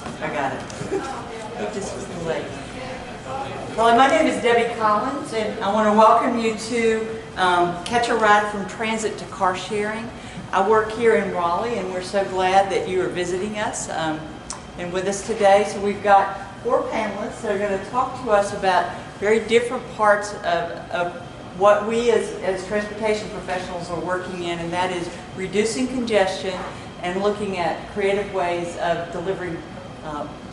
I got it. It just was delayed. Well, my name is Debbie Collins, and I want to welcome you to Catch a Ride from Transit to Car Sharing. I work here in Raleigh, and we're so glad that you are visiting us and with us today. So we've got 4 panelists that are going to talk to us about very different parts of what we as transportation professionals are working in, and that is reducing congestion and looking at creative ways of delivering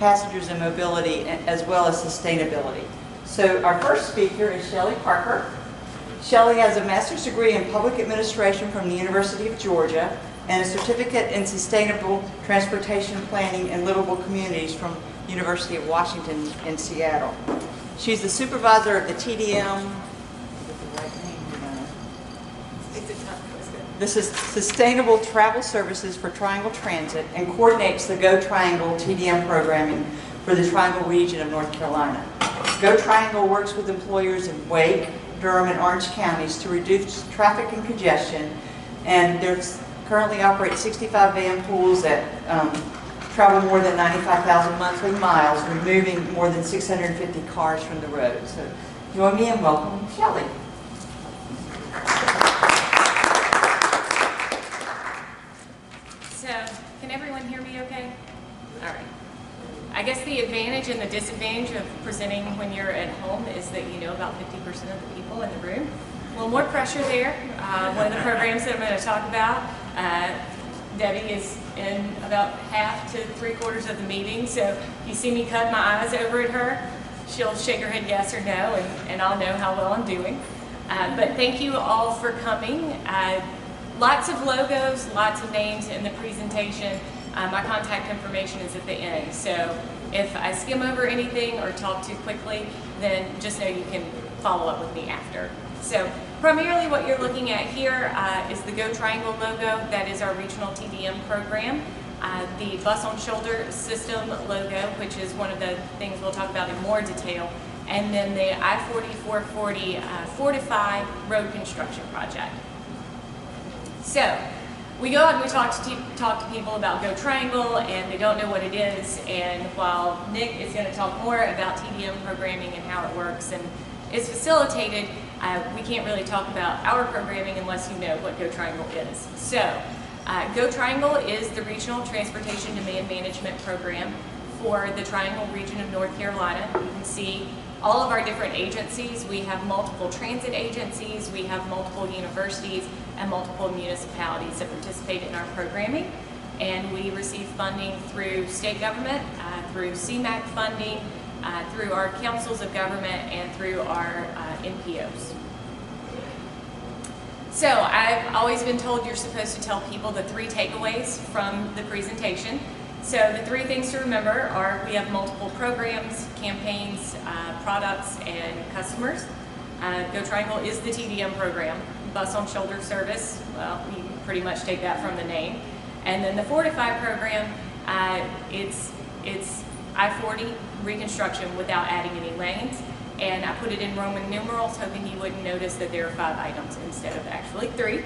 passengers and mobility as well as sustainability. So our first speaker is Shelley Parker. Shelley has a master's degree in public administration from the University of Georgia and a certificate in sustainable transportation planning and livable communities from University of Washington in Seattle. She's the supervisor of the TDM. This is Sustainable Travel Services for Triangle Transit, and coordinates the Go Triangle TDM programming for the Triangle region of North Carolina. Go Triangle works with employers in Wake, Durham, and Orange counties to reduce traffic and congestion, and there's currently operate 65 van pools that travel more than 95,000 monthly miles, removing more than 650 cars from the road. So join me in welcoming Shelley. So, can everyone hear me okay? All right. I guess the advantage and the disadvantage of presenting when you're at home is that you know about 50% of the people in the room. A little more pressure there. One of the programs that I'm going to talk about, Debbie is in about half to 3/4 of the meeting, so if you see me cut my eyes over at her, she'll shake her head yes or no, and I'll know how well I'm doing. But thank you all for coming. Lots of logos, lots of names in the presentation. My contact information is at the end, so if I skim over anything or talk too quickly, then just know you can follow up with me after. So primarily what you're looking at here is the Go Triangle logo. That is our regional TDM program. The Bus on Shoulder system logo, which is one of the things we'll talk about in more detail, and then the I-40/440 Fortify road construction project. So we go out and we talk to people about Go Triangle, and they don't know what it is. And while Nick is going to talk more about TDM programming and how it works and is facilitated, we can't really talk about our programming unless you know what Go Triangle is. So Go Triangle is the Regional Transportation Demand Management Program for the Triangle region of North Carolina. You can see all of our different agencies. We have multiple transit agencies, we have multiple universities, and multiple municipalities that participate in our programming. And we receive funding through state government, through CMAQ funding, through our councils of government, and through our NPOs. So I've always been told you're supposed to tell people the 3 takeaways from the presentation. So the 3 things to remember are we have multiple programs, campaigns, products, and customers. Go Triangle is the TDM program. Bus on Shoulder service, well, you can pretty much take that from the name. And then the Fortify program, it's I-40 reconstruction without adding any lanes. And I put it in Roman numerals, hoping you wouldn't notice that there are 5 items instead of actually 3.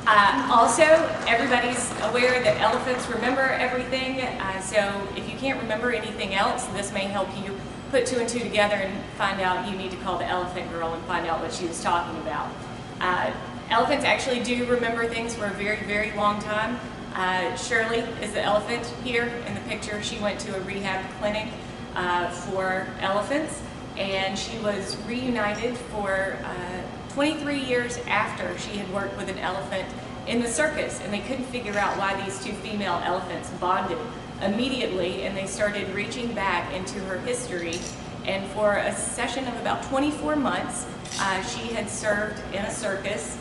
Also, everybody's aware that elephants remember everything, so if you can't remember anything else, this may help you put 2 and 2 together and find out you need to call the elephant girl and find out what she was talking about. Elephants actually do remember things for a very, very long time. Shirley is the elephant here in the picture. She went to a rehab clinic for elephants, and she was reunited for 23 years after she had worked with an elephant in the circus, and they couldn't figure out why these 2 female elephants bonded immediately, and they started reaching back into her history, and for a session of about 24 months she had served in a circus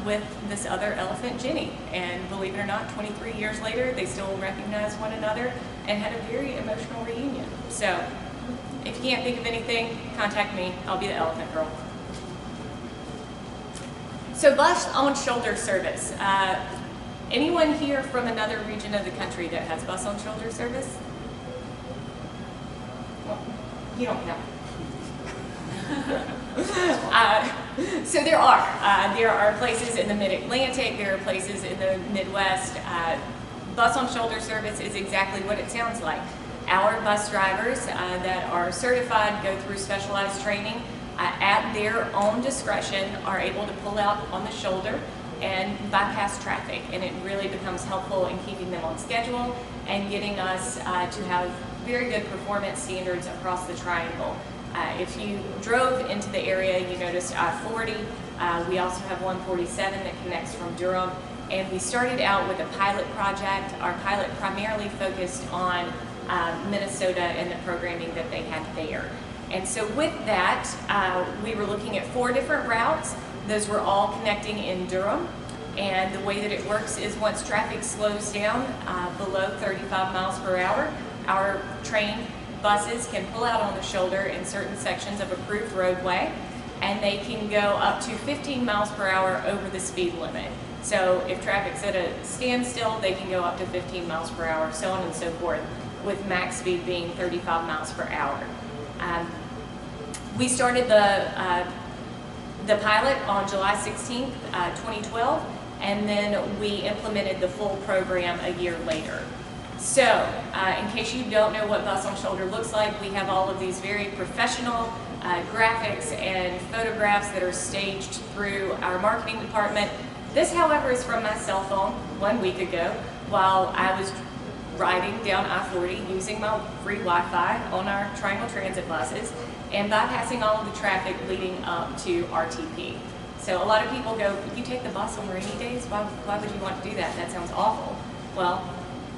with this other elephant, Jenny, and believe it or not, 23 years later they still recognize one another and had a very emotional reunion. So if you can't think of anything, contact me. I'll be the elephant girl. So Bus on Shoulder service. Anyone here from another region of the country that has Bus on Shoulder service? Well, you don't know. So there are places in the Mid-Atlantic, there are places in the Midwest. bus on shoulder service is exactly what it sounds like. Our bus drivers that are certified go through specialized training at their own discretion, are able to pull out on the shoulder and bypass traffic, and it really becomes helpful in keeping them on schedule and getting us to have very good performance standards across the triangle. If you drove into the area, you noticed I-40. We also have 147 that connects from Durham, and we started out with a pilot project. Our pilot primarily focused on Minnesota and the programming that they had there. And so with that, we were looking at 4 different routes. Those were all connecting in Durham. And the way that it works is once traffic slows down below 35 miles per hour, our trained buses can pull out on the shoulder in certain sections of approved roadway, and they can go up to 15 miles per hour over the speed limit. So if traffic's at a standstill, they can go up to 15 miles per hour, so on and so forth, with max speed being 35 miles per hour. We started the pilot on July 16th, 2012, and then we implemented the full program a year later. So, in case you don't know what Bus on Shoulder looks like, we have all of these very professional graphics and photographs that are staged through our marketing department. This, however, is from my cell phone 1 week ago while I was riding down I-40 using my free Wi-Fi on our Triangle Transit buses and bypassing all of the traffic leading up to RTP. So a lot of people go, you take the bus on rainy days? Why would you want to do that? That sounds awful. Well,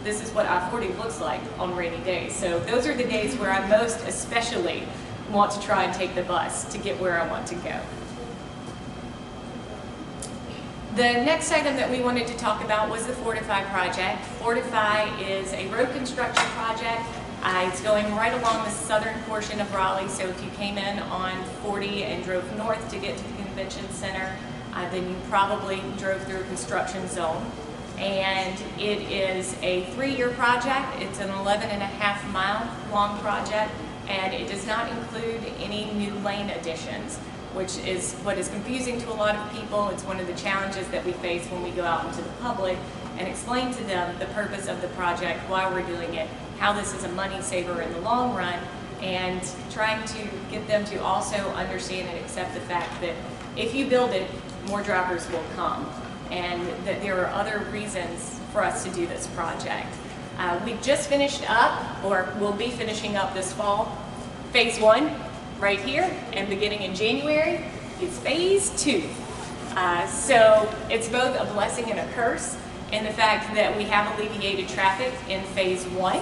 this is what I-40 looks like on rainy days. So those are the days where I most especially want to try and take the bus to get where I want to go. The next item that we wanted to talk about was the Fortify project. Fortify is a road construction project. It's going right along the southern portion of Raleigh, so if you came in on 40 and drove north to get to the convention center, then you probably drove through a construction zone. And it is a 3-year project. It's an 11.5-mile long project, and it does not include any new lane additions, which is what is confusing to a lot of people. It's one of the challenges that we face when we go out into the public and explain to them the purpose of the project, why we're doing it, how this is a money saver in the long run, and trying to get them to also understand and accept the fact that if you build it, more drivers will come, and that there are other reasons for us to do this project. We've just finished up, or will be finishing up this fall, phase 1 right here, and beginning in January is phase 2. So it's both a blessing and a curse in the fact that we have alleviated traffic in phase 1.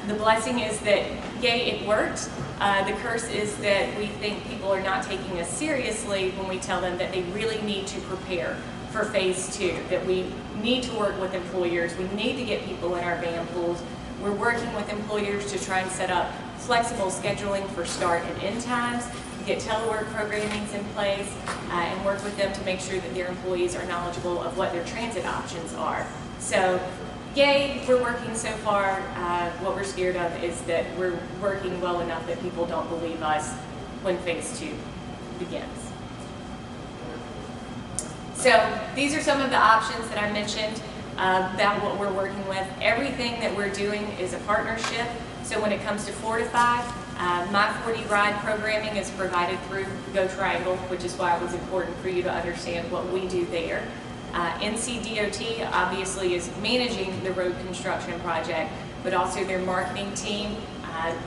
The blessing is that, yay, it worked. The curse is that we think people are not taking us seriously when we tell them that they really need to prepare for phase 2, that we need to work with employers, we need to get people in our van pools. We're working with employers to try and set up flexible scheduling for start and end times, get telework programmings in place, and work with them to make sure that their employees are knowledgeable of what their transit options are. So, yay, we're working so far. What we're scared of is that we're working well enough that people don't believe us when phase 2 begins. So these are some of the options that I mentioned about what we're working with. Everything that we're doing is a partnership. So when it comes to Fortify, My 40 Ride programming is provided through Go Triangle, which is why it was important for you to understand what we do there. NCDOT obviously is managing the road construction project, but also their marketing team,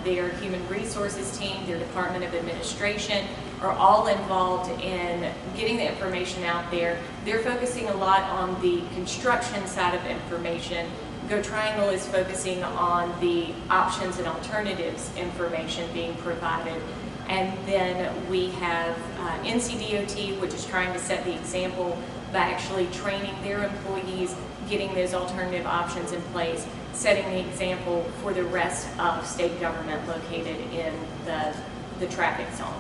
their human resources team, their Department of Administration are all involved in getting the information out there. They're focusing a lot on the construction side of information. Go Triangle is focusing on the options and alternatives information being provided. And then we have NCDOT, which is trying to set the example by actually training their employees, getting those alternative options in place, setting the example for the rest of state government located in the traffic zone.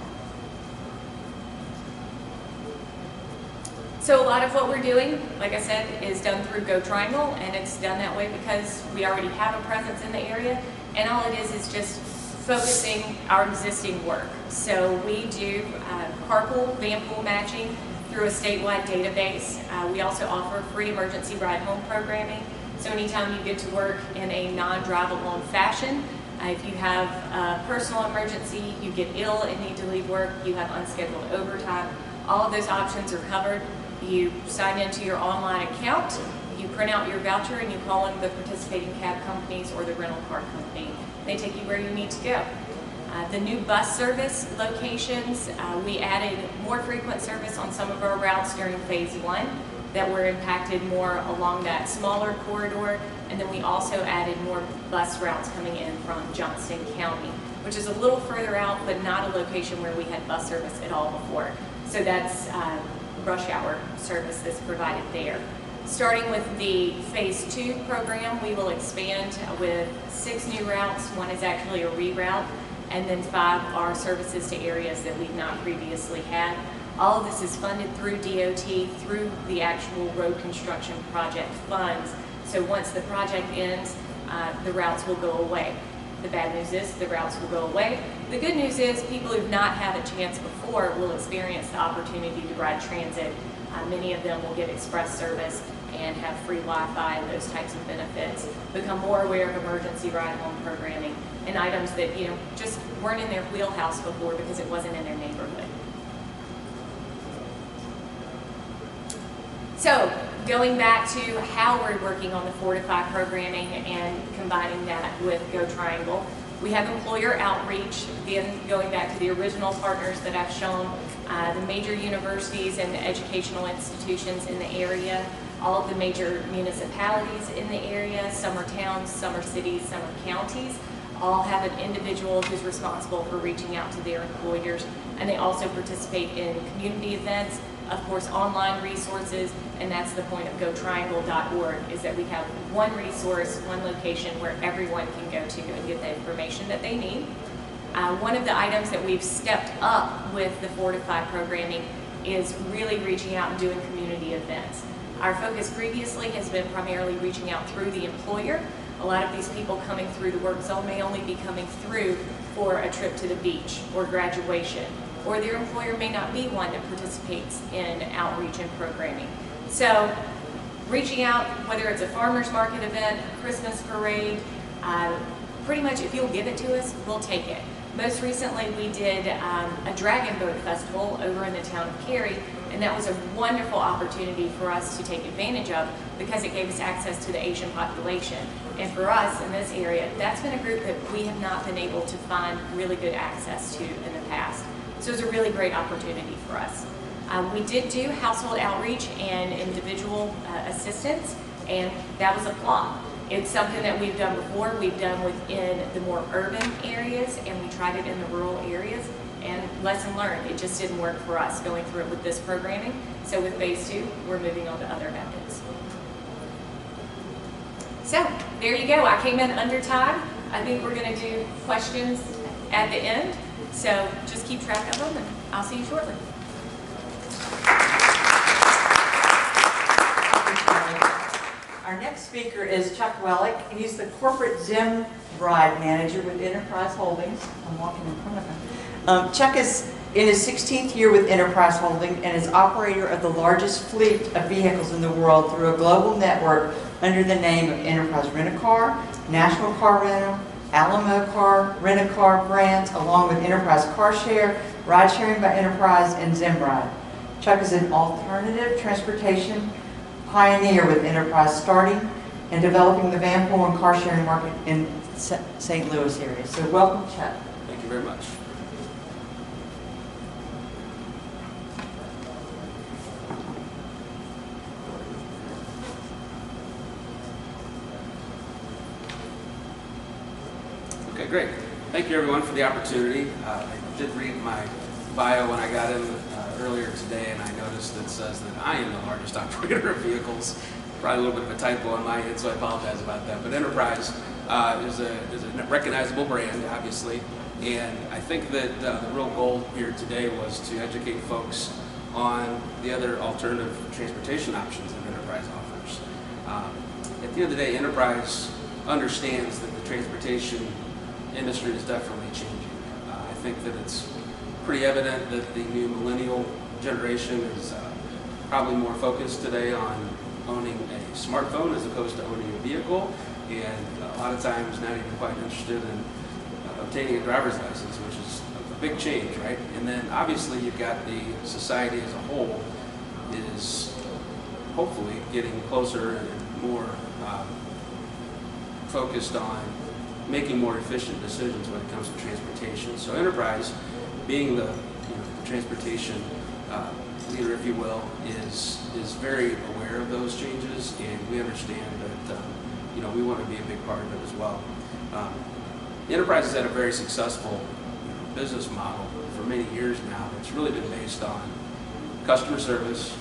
So a lot of what we're doing, like I said, is done through Go Triangle, and it's done that way because we already have a presence in the area, and all it is just focusing our existing work. So we do carpool, van pool matching through a statewide database. We also offer free emergency ride home programming So anytime you get to work in a non-drive-alone fashion, if you have a personal emergency, you get ill and need to leave work, you have unscheduled overtime, all of those options are covered. You sign into your online account, you print out your voucher, and you call in the participating cab companies or the rental car company. They take you where you need to go. The new bus service locations, we added more frequent service on some of our routes during phase 1 that were impacted more along that smaller corridor, and then we also added more bus routes coming in from Johnston County, which is a little further out, but not a location where we had bus service at all before. So that's rush hour service that's provided there. Starting with the phase 2 program, we will expand with 6 new routes. 1 is actually a reroute, and then 5 are services to areas that we've not previously had. All of this is funded through DOT, through the actual road construction project funds. So once the project ends, the routes will go away. The bad news is the routes will go away. The good news is people who've not had a chance before will experience the opportunity to ride transit. Many of them will get express service and have free Wi-Fi and those types of benefits, become more aware of emergency ride home programming and items that just weren't in their wheelhouse before because it wasn't in their neighborhood. So going back to how we're working on the 4 to 5 programming and combining that with Go Triangle, we have employer outreach, again going back to the original partners that I've shown, the major universities and educational institutions in the area, all of the major municipalities in the area, some are towns, some are cities, some are counties, all have an individual who's responsible for reaching out to their employers, and they also participate in community events, of course online resources, and that's the point of GoTriangle.org, is that we have one resource, one location where everyone can go to and get the information that they need. One of the items that we've stepped up with the 4 to 5 programming is really reaching out and doing community events. Our focus previously has been primarily reaching out through the employer. A lot of these people coming through the work zone may only be coming through for a trip to the beach or graduation, or their employer may not be one that participates in outreach and programming. So reaching out, whether it's a farmer's market event, a Christmas parade, pretty much if you'll give it to us, we'll take it. Most recently we did a dragon boat festival over in the town of Cary, and that was a wonderful opportunity for us to take advantage of because it gave us access to the Asian population. And for us in this area, that's been a group that we have not been able to find really good access to in the past. So it was a really great opportunity for us. We did do household outreach and individual assistance, and that was a flop. It's something that we've done before. We've done within the more urban areas, and we tried it in the rural areas, and lesson learned, it just didn't work for us going through it with this programming. So with phase 2, we're moving on to other methods. So there you go. I came in under time. I think we're going to do questions at the end. So just keep track of them, and I'll see you shortly. Our next speaker is Chuck Welek. He's the corporate Zim Bride manager with Enterprise Holdings. I'm walking in front of him. Chuck is in his 16th year with Enterprise Holdings and is operator of the largest fleet of vehicles in the world through a global network under the name of Enterprise Rent-A-Car, National Car Rental, Alamo Car, Rent-A-Car brands, along with Enterprise Car Share, Ride Sharing by Enterprise, and Zimbride. Chuck is an alternative transportation pioneer with Enterprise, starting and developing the van pool and car sharing market in St. Louis area. So welcome, Chuck. Thank you very much. Okay, great. Thank you everyone for the opportunity. I did read my bio when I got in earlier today, and I noticed it says that I am the largest operator of vehicles. Probably a little bit of a typo on my end, so I apologize about that. But Enterprise is a recognizable brand, obviously, and I think that the real goal here today was to educate folks on the other alternative transportation options that Enterprise offers. At the end of the day, Enterprise understands that the transportation industry is definitely changing. I think that it's pretty evident that the new millennial generation is probably more focused today on owning a smartphone as opposed to owning a vehicle, and a lot of times not even quite interested in obtaining a driver's license, which is a big change, right? And then obviously you've got the society as a whole is hopefully getting closer and more focused on making more efficient decisions when it comes to transportation. So enterprise, being the transportation leader, if you will, is very aware of those changes, and we understand that we want to be a big part of it as well. Enterprise has had a very successful business model for many years now. It's really been based on customer service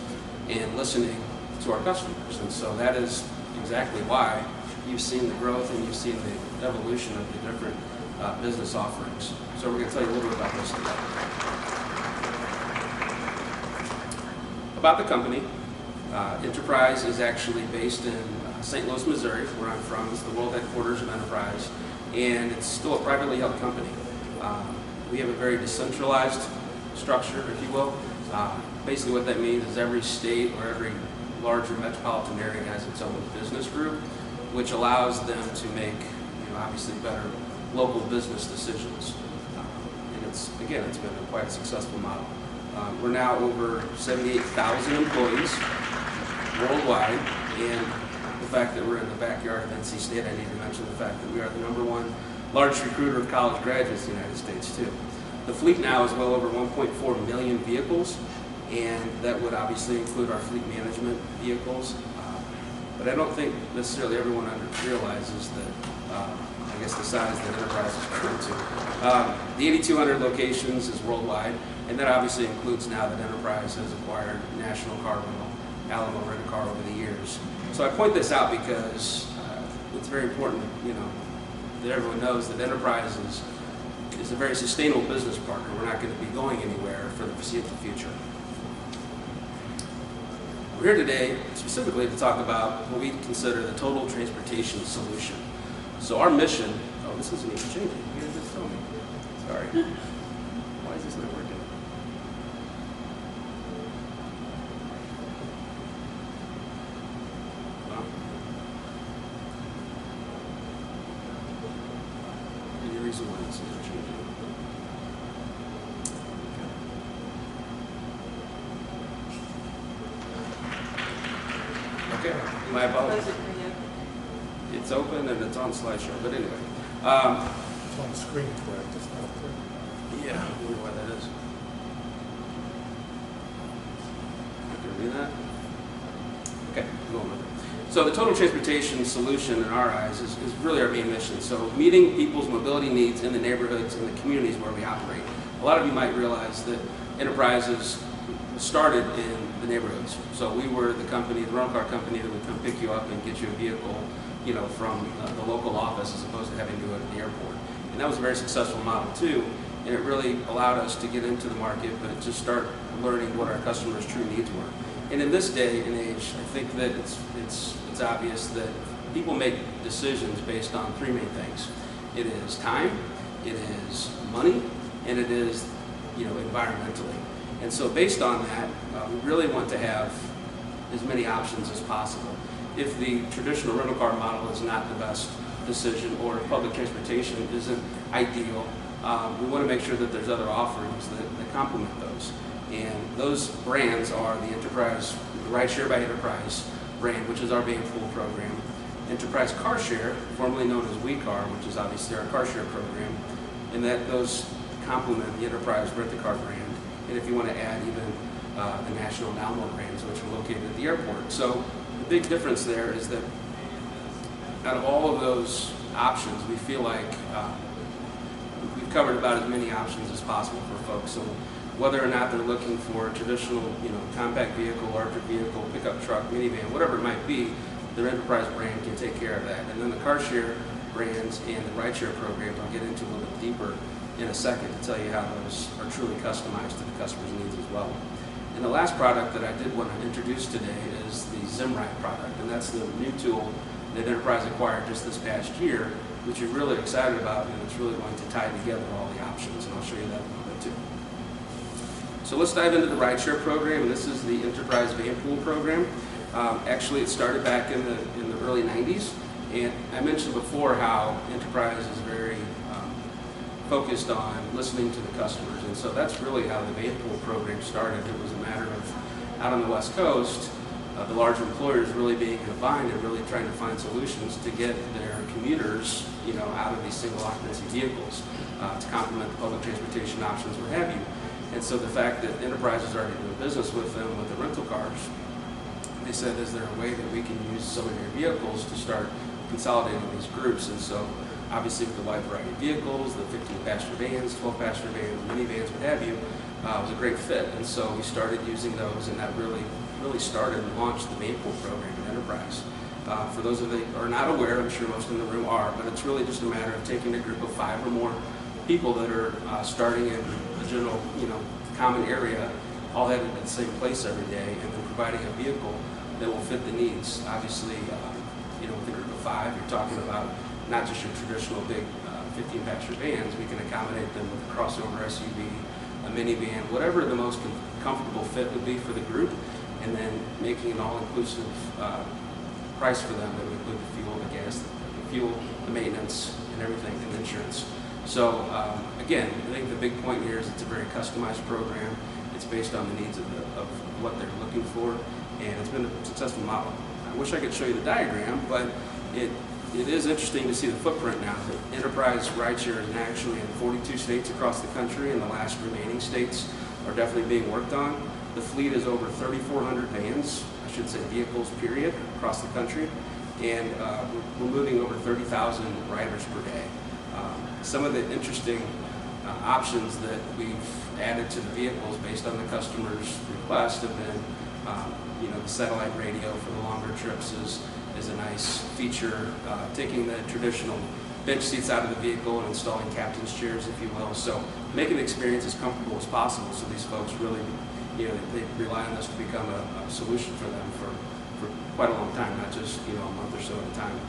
and listening to our customers, and so that is exactly why you've seen the growth and you've seen the evolution of the different business offerings. So we're going to tell you a little bit about this today. About the company, Enterprise is actually based in St. Louis, Missouri, where I'm from. It's the world headquarters of Enterprise, and it's still a privately held company. We have a very decentralized structure, if you will. Basically what that means is every state or every larger metropolitan area has its own business group, which allows them to make, obviously better local business decisions. And it's been a quite successful model. We're now over 78,000 employees worldwide, and the fact that we're in the backyard of NC State, I need to mention the fact that we are the #1 largest recruiter of college graduates in the United States too. The fleet now is well over 1.4 million vehicles, and that would obviously include our fleet management vehicles. But I don't think necessarily everyone realizes that, I guess, the size that Enterprise has grown to. The 8,200 locations is worldwide, and that obviously includes now that Enterprise has acquired National Car Rental, Alamo Rent-A-Car over the years. So I point this out because it's very important, that everyone knows that Enterprise is a very sustainable business partner. We're not going to be going anywhere for the foreseeable future. We're here today specifically to talk about what we consider the total transportation solution. So our mission, this isn't even changing. You guys just told me. Sorry. Why is this not working? Well, any reason why this isn't changing? Okay, my apologies. It's open and it's on slideshow, but anyway. It's on the screen, correct? It's not up there. Yeah, I wonder why that is. Can we do that? Okay, go on with it. So the total transportation solution in our eyes is really our main mission. So meeting people's mobility needs in the neighborhoods and the communities where we operate. A lot of you might realize that Enterprises started in the neighborhoods. So we were the company, the rental car company that would come pick you up and get you a vehicle, from the local office as opposed to having to do it at the airport. And that was a very successful model too, and it really allowed us to get into the market, but just start learning what our customers' true needs were. And in this day and age, I think that it's obvious that people make decisions based on three main things. It is time, it is money, and it is, environmentally. And so based on that, we really want to have as many options as possible. If the traditional rental car model is not the best decision, or if public transportation isn't ideal, we want to make sure that there's other offerings that complement those. And those brands are the Enterprise, the Rideshare by Enterprise brand, which is our van pool program. Enterprise Car Share, formerly known as WeCar, which is obviously our car share program, and that those complement the Enterprise Rent-A-Car brand. And if you want to add even the National and Alamo brands, which are located at the airport. So the big difference there is that out of all of those options, we feel like we've covered about as many options as possible for folks. So whether or not they're looking for a traditional, compact vehicle, larger vehicle, pickup truck, minivan, whatever it might be, their Enterprise brand can take care of that. And then the car share brands and the rideshare programs I'll get into a little bit deeper in a second to tell you how those are truly customized to the customer's needs as well. And the last product that I did want to introduce today is the ZimRide product, and that's the new tool that Enterprise acquired just this past year, which we're really excited about, and it's really going to tie together all the options, and I'll show you that in a little bit too. So let's dive into the rideshare program, and this is the Enterprise Van Pool program. Actually, it started back in the early 90s, and I mentioned before how Enterprise is very focused on listening to the customers, and so that's really how the van pool program started. It was a matter of, out on the West Coast, the large employers really being in a bind and really trying to find solutions to get their commuters, out of these single occupancy vehicles to complement the public transportation options, what have you. And so the fact that Enterprise is already doing business with them with the rental cars, they said, is there a way that we can use some of your vehicles to start consolidating these groups? And so obviously with the wide variety of vehicles, the 15-passenger vans, 12-passenger vans, minivans, what have you, it was a great fit. And so we started using those, and that really started and launched the van pool program at Enterprise. For those of you that are not aware, I'm sure most in the room are, but it's really just a matter of taking a group of 5 or more people that are starting in a general, common area, all headed to the same place every day, and then providing a vehicle that will fit the needs. Obviously, with a group of 5, you're talking about not just your traditional big 15-passenger vans. We can accommodate them with a crossover SUV, a minivan, whatever the most comfortable fit would be for the group, and then making an all-inclusive price for them that would include the fuel, the gas, the maintenance, and everything, and insurance. So again, I think the big point here is it's a very customized program. It's based on the needs of what they're looking for, and it's been a successful model. I wish I could show you the diagram, but it is interesting to see the footprint now. The Enterprise rideshare is actually in 42 states across the country, and the last remaining states are definitely being worked on. The fleet is over 3,400 vans, I should say vehicles, period, across the country, and we're moving over 30,000 riders per day. Some of the interesting options that we've added to the vehicles based on the customer's request have been, the satellite radio for the longer trips is a nice feature. Taking the traditional bench seats out of the vehicle and installing captain's chairs, if you will. So making the experience as comfortable as possible, so these folks really, they rely on us to become a solution for them for quite a long time, not just a month or so at a time.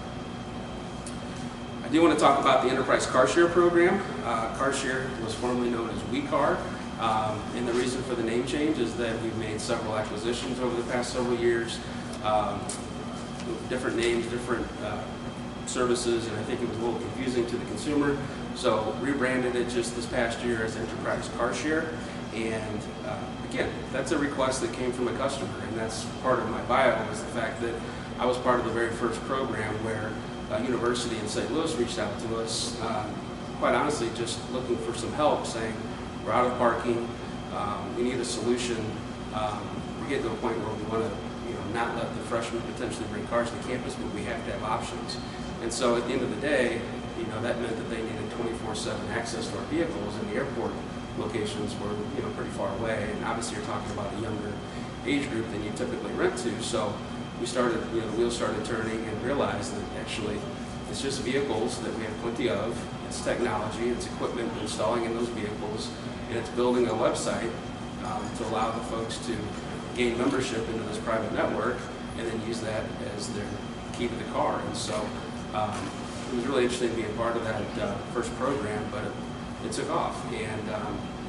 I do want to talk about the Enterprise Car Share program. Car Share was formerly known as WeCar, and the reason for the name change is that we've made several acquisitions over the past several years, different names, different services, and I think it was a little confusing to the consumer. So rebranded it just this past year as Enterprise Car Share, and again, that's a request that came from a customer, and that's part of my bio, is the fact that I was part of the very first program where a university in St. Louis reached out to us, quite honestly, just looking for some help, saying, we're out of parking, we need a solution. We're getting to a point where we want to not let the freshmen potentially bring cars to campus, but we have to have options. And so at the end of the day, that meant that they needed 24/7 access to our vehicles, and the airport locations were pretty far away, and obviously you're talking about a younger age group than you typically rent to. So we started, the wheels started turning, and realized that actually it's just vehicles that we have plenty of. It's technology, it's equipment installing in those vehicles, and it's building a website to allow the folks to gain membership into this private network and then use that as their key to the car. And so it was really interesting being part of that first program, but it took off. And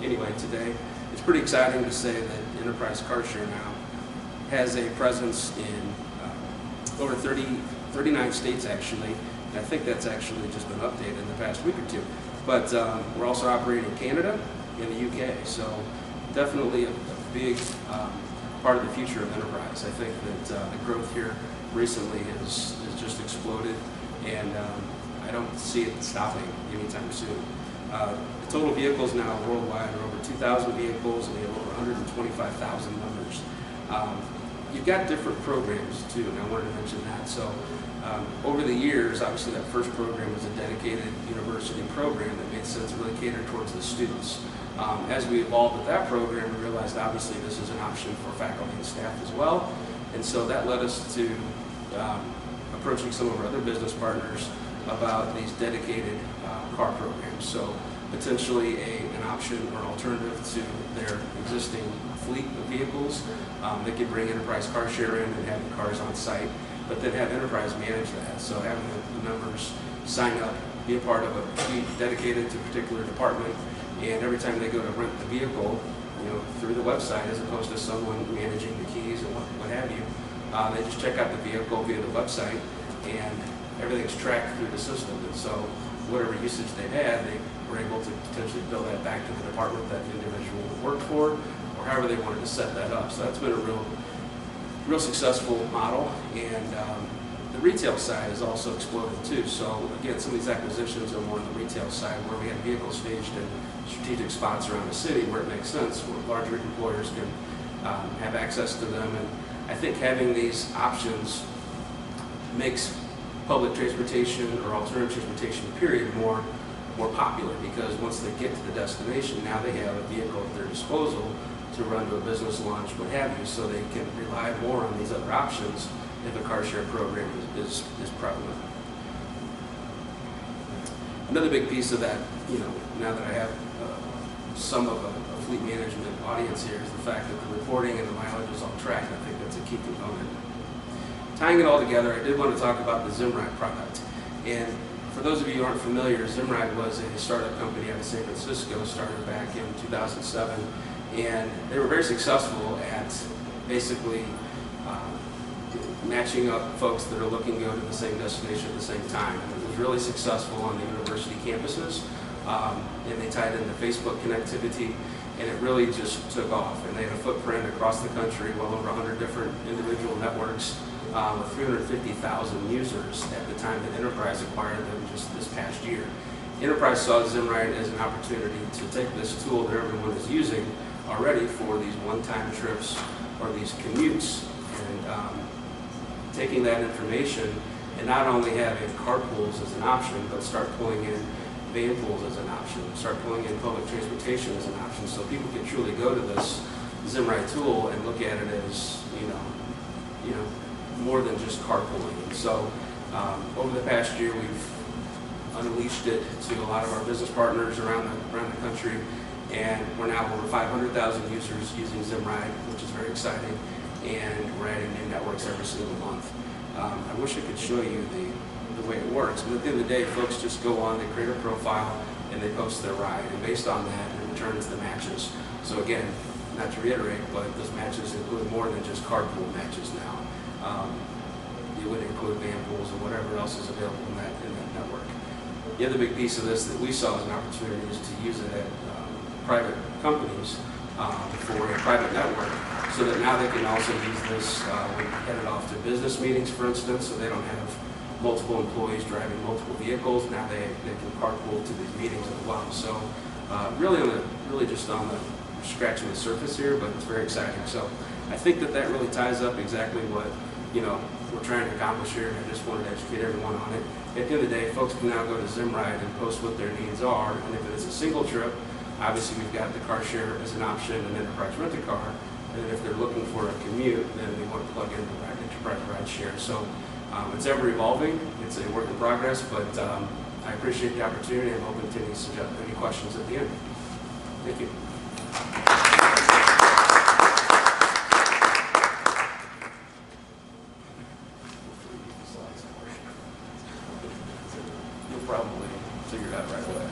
anyway, today it's pretty exciting to say that Enterprise Car Share now has a presence in over 39 states actually, and I think that's actually just been updated in the past week or two. But we're also operating in Canada and the UK, so definitely a big part of the future of Enterprise. I think that the growth here recently has just exploded, and I don't see it stopping anytime soon. The total vehicles now worldwide are over 2,000 vehicles, and we have over 125,000 members. You've got different programs too, and I wanted to mention that. So over the years, obviously that first program was a dedicated university program that made sense to really cater towards the students. As we evolved with that program, we realized obviously this is an option for faculty and staff as well. And so that led us to approaching some of our other business partners about these dedicated car programs. So potentially an option or an alternative to their existing fleet of vehicles. They could bring Enterprise Car Share in and have the cars on site, but then have Enterprise manage that. So having the members sign up, be a part of a fleet dedicated to a particular department, and every time they go to rent the vehicle, through the website, as opposed to someone managing the keys and what have you, They just check out the vehicle via the website, and everything's tracked through the system. And so whatever usage they've had, they were able to potentially bill that back to the department that the individual worked for, or however they wanted to set that up. So that's been a real successful model. And the retail side has also exploded too. So again, some of these acquisitions are more on the retail side, where we have vehicles staged in strategic spots around the city where it makes sense, where larger employers can have access to them. And I think having these options makes public transportation or alternative transportation period more popular, because once they get to the destination, now they have a vehicle at their disposal to run to a business lunch, what have you, so they can rely more on these other options if a car share program is prevalent. Another big piece of that, now that I have some of a fleet management audience here, is the fact that the reporting and the mileage is all tracked. I think that's a key component. Tying it all together, I did want to talk about the Zimride product. And for those of you who aren't familiar, Zimride was a startup company out of San Francisco, started back in 2007, and they were very successful at basically matching up folks that are looking to go to the same destination at the same time. And it was really successful on the university campuses, and they tied into Facebook connectivity, and it really just took off. And they had a footprint across the country, well over 100 different individual networks, with 350,000 users at the time that Enterprise acquired them just this past year. Enterprise saw Zimride as an opportunity to take this tool that everyone is using already for these one-time trips or these commutes, and taking that information and not only having carpools as an option, but start pulling in van pools as an option, start pulling in public transportation as an option, so people can truly go to this Zimride tool and look at it as, more than just carpooling. And so over the past year, we've unleashed it to a lot of our business partners around the country, and we're now over 500,000 users using Zimride, which is very exciting, and we're adding new networks every single month. I wish I could show you the way it works, but at the end of the day, folks just go on, they create a profile, and they post their ride, and based on that, it returns the matches. So again, not to reiterate, but those matches include more than just carpool matches now. It would include van pools and whatever else is available in that network. The other big piece of this that we saw as an opportunity is to use it at private companies for a private network, so that now they can also use this when headed off to business meetings, for instance, so they don't have multiple employees driving multiple vehicles. Now they can carpool to these meetings as well. So really just on the scratching the surface here, but it's very exciting. So I think that really ties up exactly what we're trying to accomplish here, and I just wanted to educate everyone on it. At the end of the day, folks can now go to Zimride and post what their needs are, and if it is a single trip, obviously we've got the car share as an option and Enterprise Rent-A-Car, and then if they're looking for a commute, then we want to plug in the Enterprise Ride Share. So it's ever evolving, it's a work in progress, but I appreciate the opportunity. I'm open to any questions at the end. Thank you. You'll probably figure it out right away.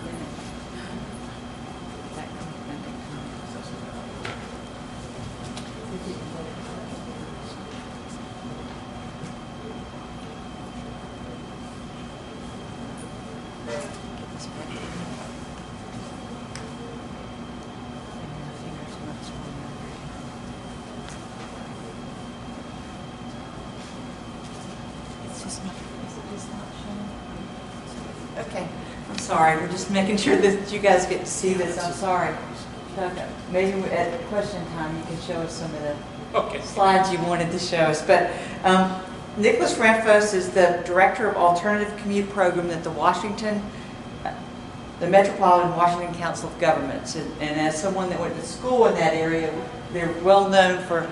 Okay, I'm sorry, we're just making sure that you guys get to see this. I'm sorry. Okay. Maybe at question time you can show us some of the slides you wanted to show us. But Nicholas Ramfos is the Director of Alternative Commute Program at the Metropolitan Washington Council of Governments. And as someone that went to school in that area, they're well known for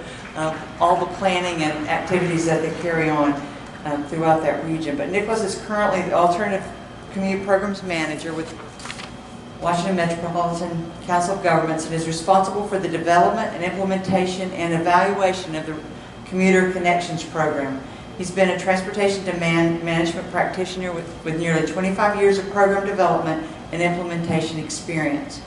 all the planning and activities that they carry on throughout that region. But Nicholas is currently the Alternative Commute Programs Manager with Washington Metropolitan Council of Governments, and is responsible for the development and implementation and evaluation of the Commuter Connections Program. He's been a transportation demand management practitioner with nearly 25 years of program development and implementation experience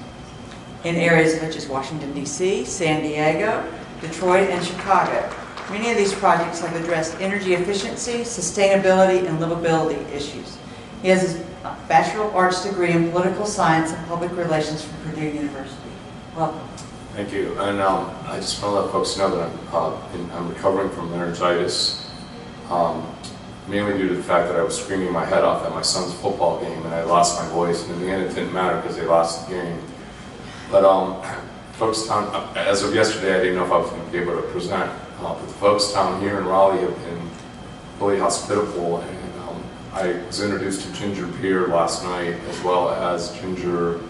in areas such as Washington, D.C., San Diego, Detroit, and Chicago. Many of these projects have addressed energy efficiency, sustainability, and livability issues. He has his Bachelor of Arts degree in Political Science and Public Relations from Purdue University. Welcome. Thank you. And I just want to let folks know that I'm recovering from laryngitis, mainly due to the fact that I was screaming my head off at my son's football game and I lost my voice. And in the end, it didn't matter because they lost the game. But folks down, as of yesterday, I didn't know if I was going to be able to present. But the folks down here in Raleigh have been really hospitable, and I was introduced to ginger beer last night as well as ginger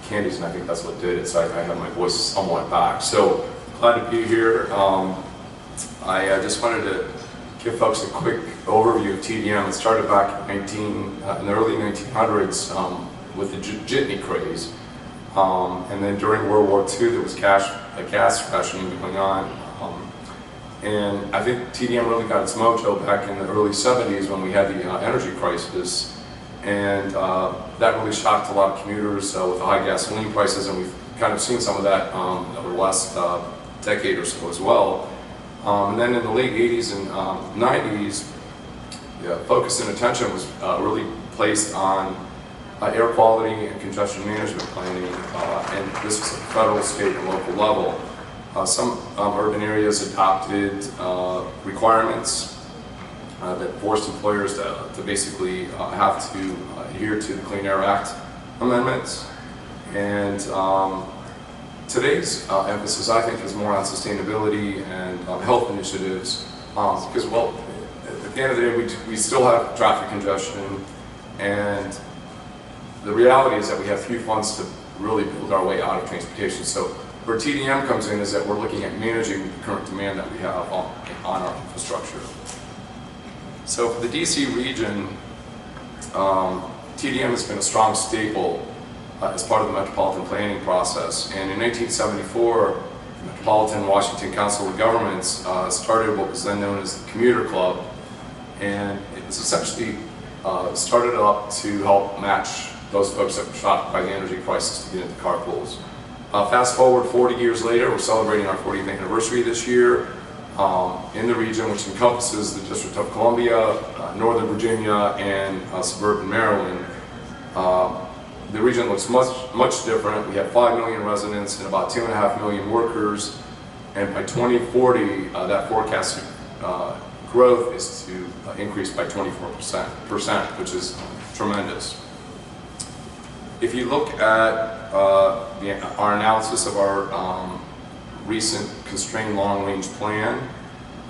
candies, and I think that's what did it. So I have my voice somewhat back. So glad to be here. I just wanted to give folks a quick overview of TDM. It started back in the early 1900s with the jitney craze. And then during World War II, there was gas rationing going on. And I think TDM really got its mojo back in the early 70s when we had the energy crisis. And that really shocked a lot of commuters with the high gasoline prices, and we've kind of seen some of that over the last decade or so as well. And then in the late 80s and 90s, the focus and attention was really placed on air quality and congestion management planning, and this was at the federal, state, and local level. Some urban areas adopted requirements that forced employers to basically have to adhere to the Clean Air Act amendments. And today's emphasis, I think, is more on sustainability and health initiatives, because, well, at the end of the day, we still have traffic congestion, and the reality is that we have few funds to really build our way out of transportation. So where TDM comes in is that we're looking at managing the current demand that we have on our infrastructure. So for the DC region, TDM has been a strong staple as part of the Metropolitan planning process. And in 1974, the Metropolitan Washington Council of Governments started what was then known as the Commuter Club. And it was essentially started up to help match those folks that were shocked by the energy crisis to get into carpools. Fast forward 40 years later, we're celebrating our 40th anniversary this year in the region, which encompasses the District of Columbia, Northern Virginia, and suburban Maryland. The region looks much different. We have 5 million residents and about 2.5 million workers, and by 2040, that forecasted growth is to increase by 24%, which is tremendous. If you look at our analysis of our recent constrained long-range plan,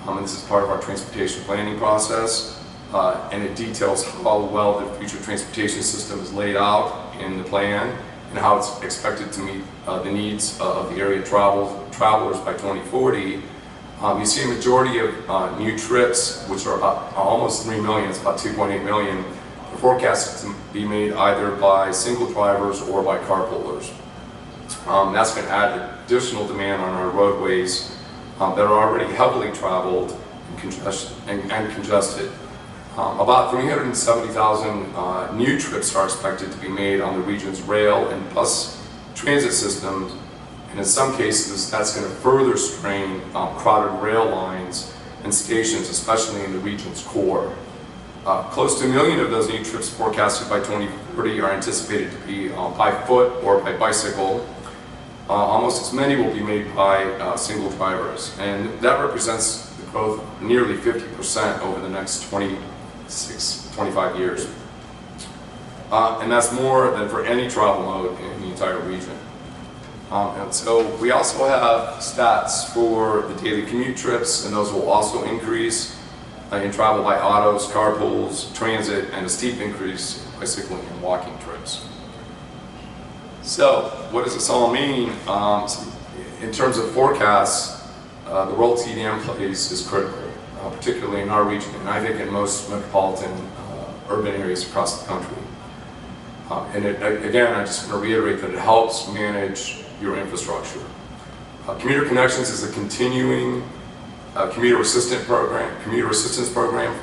and this is part of our transportation planning process, and it details how well the future transportation system is laid out in the plan and how it's expected to meet the needs of the area travelers by 2040. You see a majority of new trips, which are about almost 3 million, it's about 2.8 million, are forecasted to be made either by single drivers or by carpoolers. That's going to add additional demand on our roadways that are already heavily traveled and congested. About 370,000 new trips are expected to be made on the region's rail and bus transit systems, and in some cases that's going to further strain crowded rail lines and stations, especially in the region's core. Close to 1 million of those new trips forecasted by 2040 are anticipated to be by foot or by bicycle. Almost as many will be made by single drivers, and that represents the growth of nearly 50% over the next 25 years. And that's more than for any travel mode in the entire region. And so we also have stats for the daily commute trips, and those will also increase in travel by autos, carpools, transit, and a steep increase in bicycling and walking trips. So, what does this all mean? In terms of forecasts, the role TDM plays is critical, particularly in our region, and I think in most metropolitan urban areas across the country. Again, I just want to reiterate that it helps manage your infrastructure. Commuter Connections is a continuing commuter assistance program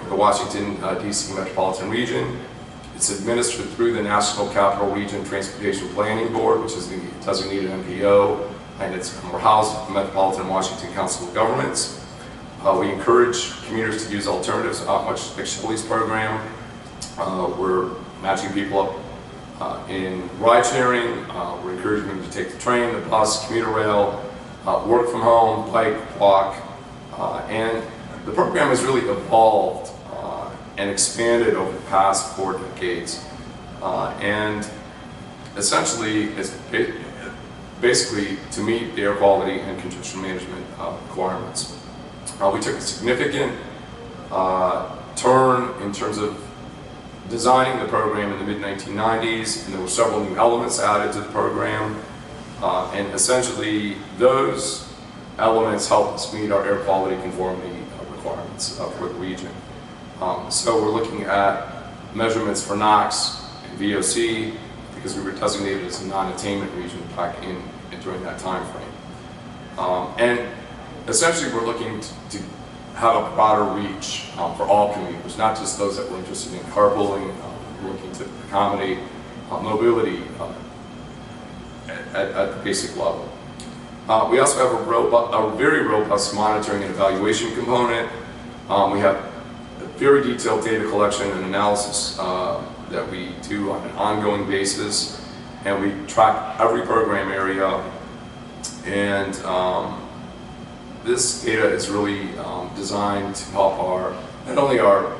for the Washington, D.C. metropolitan region. It's administered through the National Capital Region Transportation Planning Board, which is the designated MPO, and we're housed at the Metropolitan Washington Council of Governments. We encourage commuters to use alternatives, much like Shelley's program. We're matching people up in ride sharing. We're encouraging them to take the train, the bus, commuter rail, work from home, bike, walk. And the program has really evolved and expanded over the past 4 decades. And essentially, it's basically to meet the air quality and congestion management requirements. We took a significant turn in terms of designing the program in the mid-1990s, and there were several new elements added to the program. And essentially, those elements help us meet our air quality conformity requirements for the region. So we're looking at measurements for NOx and VOC, because we were designated as a non-attainment region back during that time frame. And essentially, we're looking to have a broader reach for all commuters, not just those that were interested in carpooling. We're looking to accommodate mobility at the basic level. We also have a very robust monitoring and evaluation component. We have a very detailed data collection and analysis that we do on an ongoing basis, and we track every program area. And this data is really designed to help not only our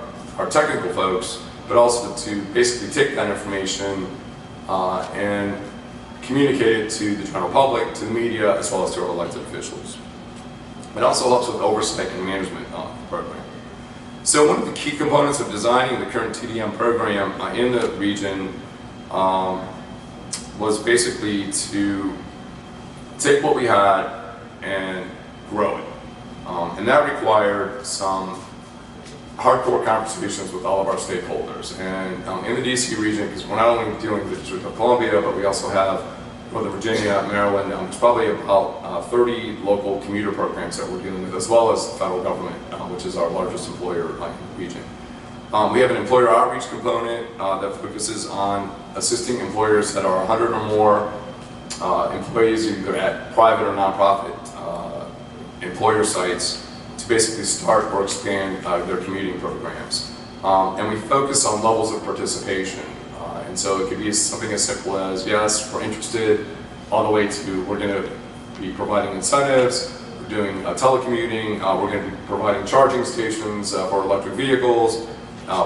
technical folks, but also to basically take that information and communicate it to the general public, to the media, as well as to our elected officials. It also helps with oversight and management of the program. So one of the key components of designing the current TDM program in the region was basically to take what we had and grow it. And that required some hardcore conversations with all of our stakeholders. And in the DC region, because we're not only dealing with the District of Columbia, but we also have Northern Virginia, Maryland, there's probably about 30 local commuter programs that we're dealing with, as well as the federal government, which is our largest employer in the region. We have an employer outreach component that focuses on assisting employers that are 100 or more employees, either at private or nonprofit employer sites, to basically start or expand their commuting programs. And we focus on levels of participation. And so it could be something as simple as, yes, we're interested, all the way to we're going to be providing incentives, we're doing telecommuting, we're going to be providing charging stations for electric vehicles.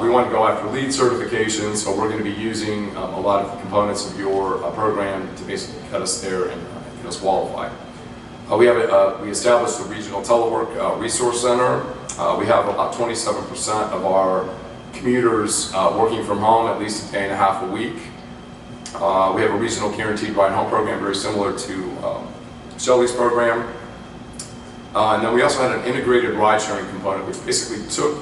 We want to go after LEED certification, so we're going to be using a lot of the components of your program to basically get us there and get us qualified. We established a regional telework resource center. We have about 27% of our commuters working from home at least a day and a half a week. We have a regional guaranteed ride home program very similar to Shelley's program. And then we also had an integrated ride sharing component, which basically took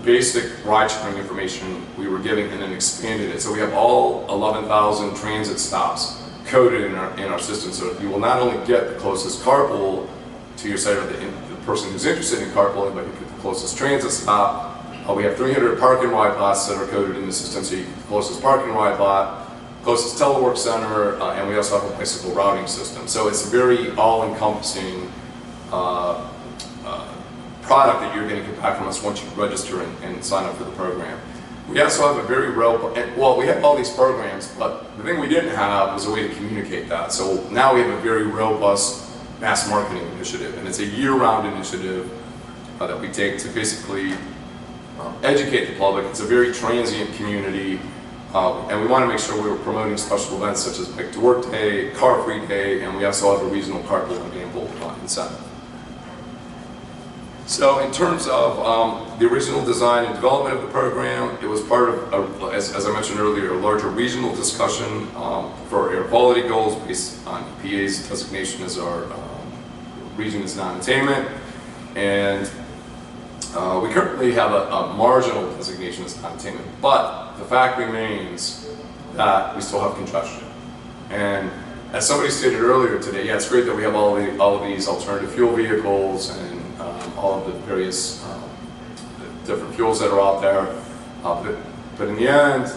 basic ride sharing information we were giving and then expanded it. So we have all 11,000 transit stops coded in our system, so you will not only get the closest carpool to your site, or the person who's interested in carpooling, but you get the closest transit stop. We have 300 park and ride lots that are coded in the system, so you get the closest park and ride lot, closest telework center, and we also have a bicycle routing system. So it's a very all-encompassing product that you're going to get back from us once you register and sign up for the program. We also have a very we have all these programs, but the thing we didn't have was a way to communicate that. So now we have a very robust mass marketing initiative, and it's a year-round initiative that we take to basically educate the public. It's a very transient community, and we want to make sure we're promoting special events such as Bike to Work Day, Car Free Day, and we also have a regional carpool and gamble incentive. So in terms of the original design and development of the program, it was part of, as I mentioned earlier, a larger regional discussion for air quality goals based on EPA's designation as our region is non-attainment. And we currently have a marginal designation as non-attainment, but the fact remains that we still have congestion. And as somebody stated earlier today, yeah, it's great that we have all of these alternative fuel vehicles and all of the various different fuels that are out there, but in the end,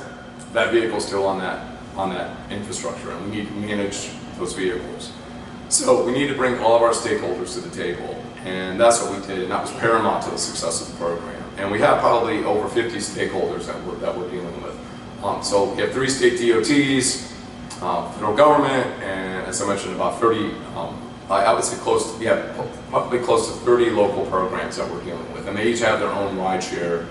that vehicle is still on that infrastructure, and we need to manage those vehicles. So we need to bring all of our stakeholders to the table, and that's what we did, and that was paramount to the success of the program. And we have probably over 50 stakeholders that we're dealing with. So we have 3 state DOTs, federal government, and as I mentioned, about 30, I would say we have probably close to 30 local programs that we're dealing with, and they each have their own rideshare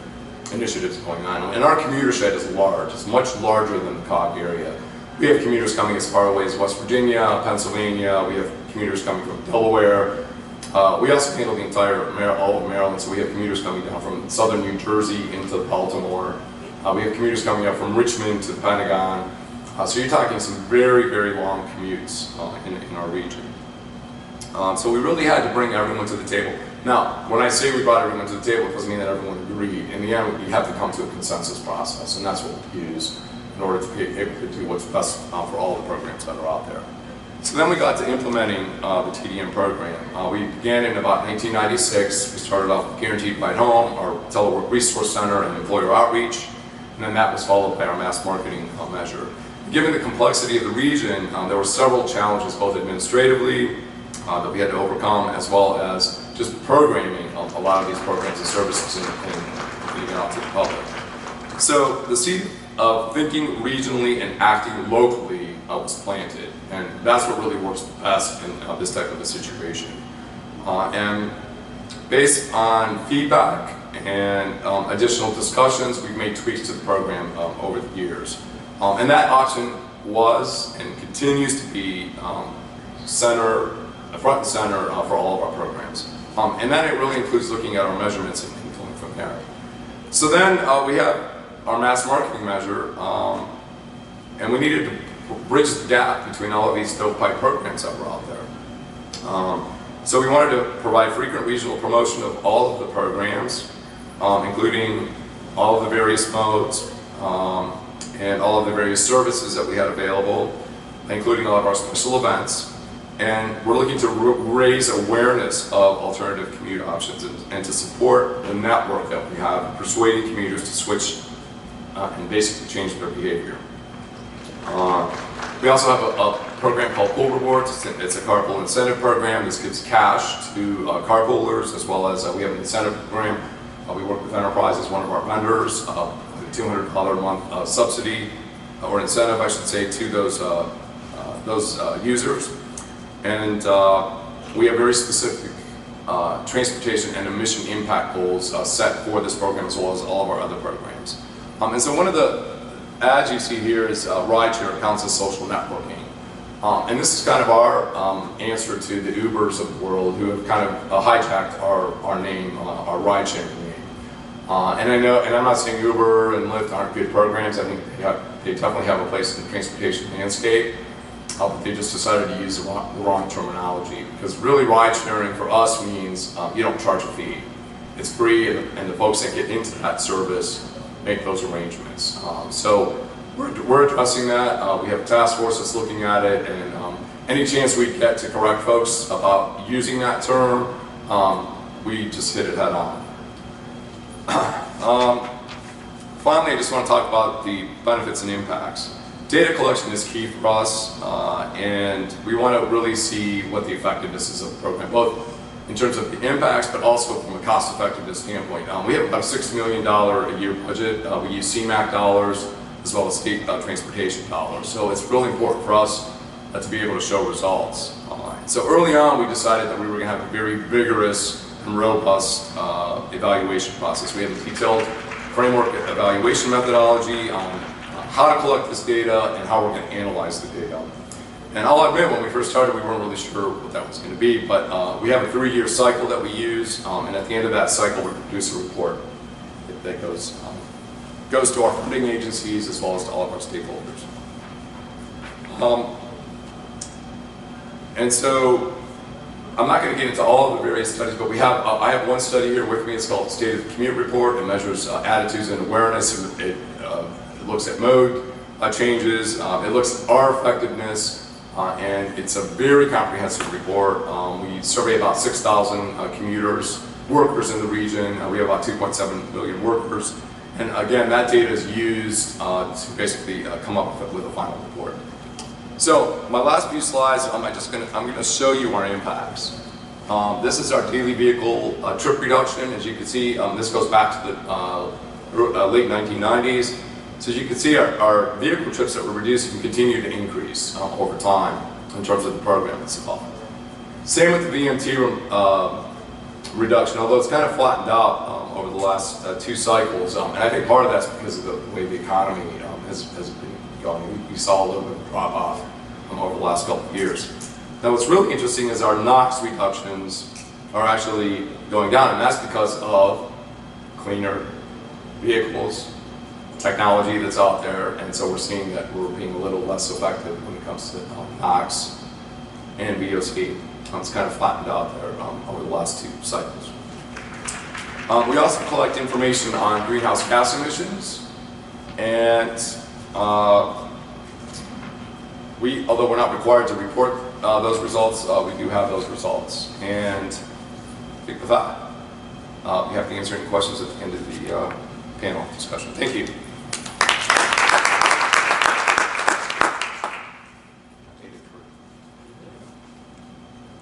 initiatives going on. And our commuter shed is large. It's much larger than the COG area. We have commuters coming as far away as West Virginia, Pennsylvania. We have commuters coming from Delaware. We also handle the entire all of Maryland, so we have commuters coming down from southern New Jersey into Baltimore. We have commuters coming up from Richmond to the Pentagon. So you're talking some very, very long commutes in our region. So we really had to bring everyone to the table. Now, when I say we brought everyone to the table, it doesn't mean that everyone agreed. In the end, we have to come to a consensus process, and that's what we use in order to be able to do what's best for all the programs that are out there. So then we got to implementing the TDM program. We began in about 1996. We started off with Guaranteed Ride Home, our telework resource center, and employer outreach, and then that was followed by our mass marketing measure. Given the complexity of the region, there were several challenges, both administratively, that we had to overcome, as well as just programming a lot of these programs and services and getting it out to the public. So the seed of thinking regionally and acting locally was planted, and that's what really works best in this type of a situation. And based on feedback and additional discussions, we've made tweaks to the program over the years. And that option was and continues to be front and center for all of our programs. And then it really includes looking at our measurements and going from there. So then we have our mass marketing measure, and we needed to bridge the gap between all of these stovepipe programs that were out there. So we wanted to provide frequent regional promotion of all of the programs, including all of the various modes, and all of the various services that we had available, including all of our special events. And we're looking to raise awareness of alternative commute options and to support the network that we have, persuading commuters to switch and basically change their behavior. We also have a program called Pool Rewards. It's a carpool incentive program. This gives cash to carpoolers, as well as we have an incentive program. We work with Enterprise as one of our vendors, a $200 a month subsidy, or incentive, I should say, to those users. And we have very specific transportation and emission impact goals set for this program, as well as all of our other programs. And so one of the ads you see here is rideshare counts as social networking. And this is kind of our answer to the Ubers of the world, who have kind of hijacked our name, our ride-sharing name. And I know, and I'm not saying Uber and Lyft aren't good programs. I think they definitely have a place in the transportation landscape. But they just decided to use the wrong terminology, because really ride-sharing for us means you don't charge a fee. It's free, and the folks that get into that service make those arrangements. So we're addressing that. We have a task force that's looking at it, and any chance we get to correct folks about using that term, we just hit it head on. Finally, I just want to talk about the benefits and impacts. Data collection is key for us, and we want to really see what the effectiveness is of the program, both in terms of the impacts, but also from a cost-effectiveness standpoint. We have about a $6 million a year budget. We use CMAQ dollars as well as state transportation dollars. So it's really important for us to be able to show results. So early on, we decided that we were going to have a very vigorous and robust evaluation process. We have a detailed framework evaluation methodology on how to collect this data and how we're going to analyze the data. And I'll admit, when we first started, we weren't really sure what that was going to be, but we have a 3-year cycle that we use, and at the end of that cycle, we produce a report that goes to our funding agencies as well as to all of our stakeholders. And so, I'm not going to get into all of the various studies, but I have one study here with me. It's called the State of the Commute Report. It measures attitudes and awareness. It looks at mode changes. It looks at our effectiveness. And it's a very comprehensive report. We survey about 6,000 commuters, workers in the region. We have about 2.7 million workers. And again, that data is used to basically come up with a final report. So my last few slides, I'm going to show you our impacts. This is our daily vehicle trip reduction. As you can see, this goes back to the late 1990s. So as you can see, our vehicle trips that we're reducing continue to increase over time in terms of the program itself. Same with the VMT reduction, although it's kind of flattened out over the last 2 cycles. And I think part of that's because of the way the economy has been going. We saw a little bit of a drop off over the last couple of years. Now what's really interesting is our NOx reductions are actually going down, and that's because of cleaner vehicles, technology that's out there, and so we're seeing that we're being a little less effective when it comes to NOx and VOC. It's kind of flattened out there over the last 2 cycles. We also collect information on greenhouse gas emissions, and although we're not required to report those results, we do have those results. And I think with that, we have to answer any questions at the end of the panel discussion. Thank you.